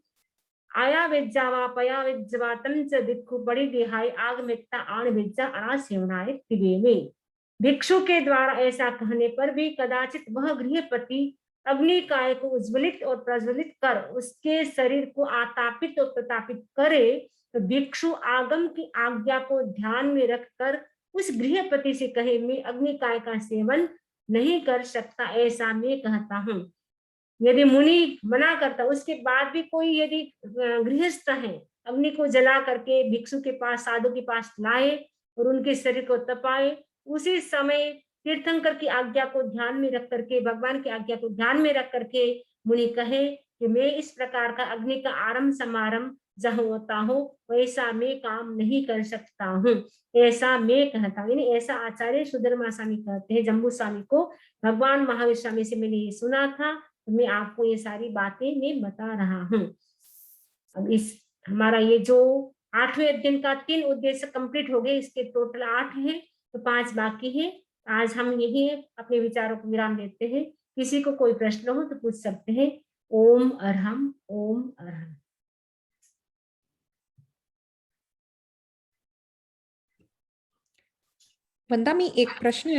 आया विज्जावा पया विज्जवा तंच भिक्षु बड़ी दिहाई आग मिट्टा आण विज्जा अना सेवनाय तिबे में। भिक्षु के द्वारा ऐसा कहने पर भी कदाचित वह गृहपति अग्नि काय को उज्ज्वलित और प्रज्वलित कर उसके शरीर को आतापित और प्रतापित करे, तो भिक्षु आगम की आज्ञा को ध्यान में रखकर उस गृहपति से कहे, मैं अग्नि काय का सेवन नहीं कर सकता, ऐसा मैं कहता हूँ। यदि मुनि मना करता, उसके बाद भी कोई यदि गृहस्थ है अग्नि को जला करके भिक्षु के पास साधु के पास लाए और उनके शरीर को तपाए, उसी समय तीर्थंकर की आज्ञा को ध्यान में रख करके, भगवान की आज्ञा को ध्यान में रख करके मुनि कहे कि मैं इस प्रकार का अग्नि का आरंभ समारंभ जहां होता हो वैसा मैं काम नहीं कर सकता हूँ, ऐसा मैं कहता हूँ। ऐसा आचार्य सुधर्मा स्वामी कहते हैं जम्बू स्वामी को। भगवान महावीर स्वामी से मैंने ये सुना था, तो मैं आपको ये सारी बातें मैं बता रहा हूँ। अब इस हमारा ये जो 8वें अध्ययन का 3 उद्देश्य कंप्लीट हो गए, इसके टोटल 8 हैं, तो 5 बाकी है। आज हम यही अपने विचारों को विराम देते हैं। किसी को कोई प्रश्न हो तो पूछ सकते हैं। ओम अरहम, ओम अरहम। वंदा, मी एक प्रश्न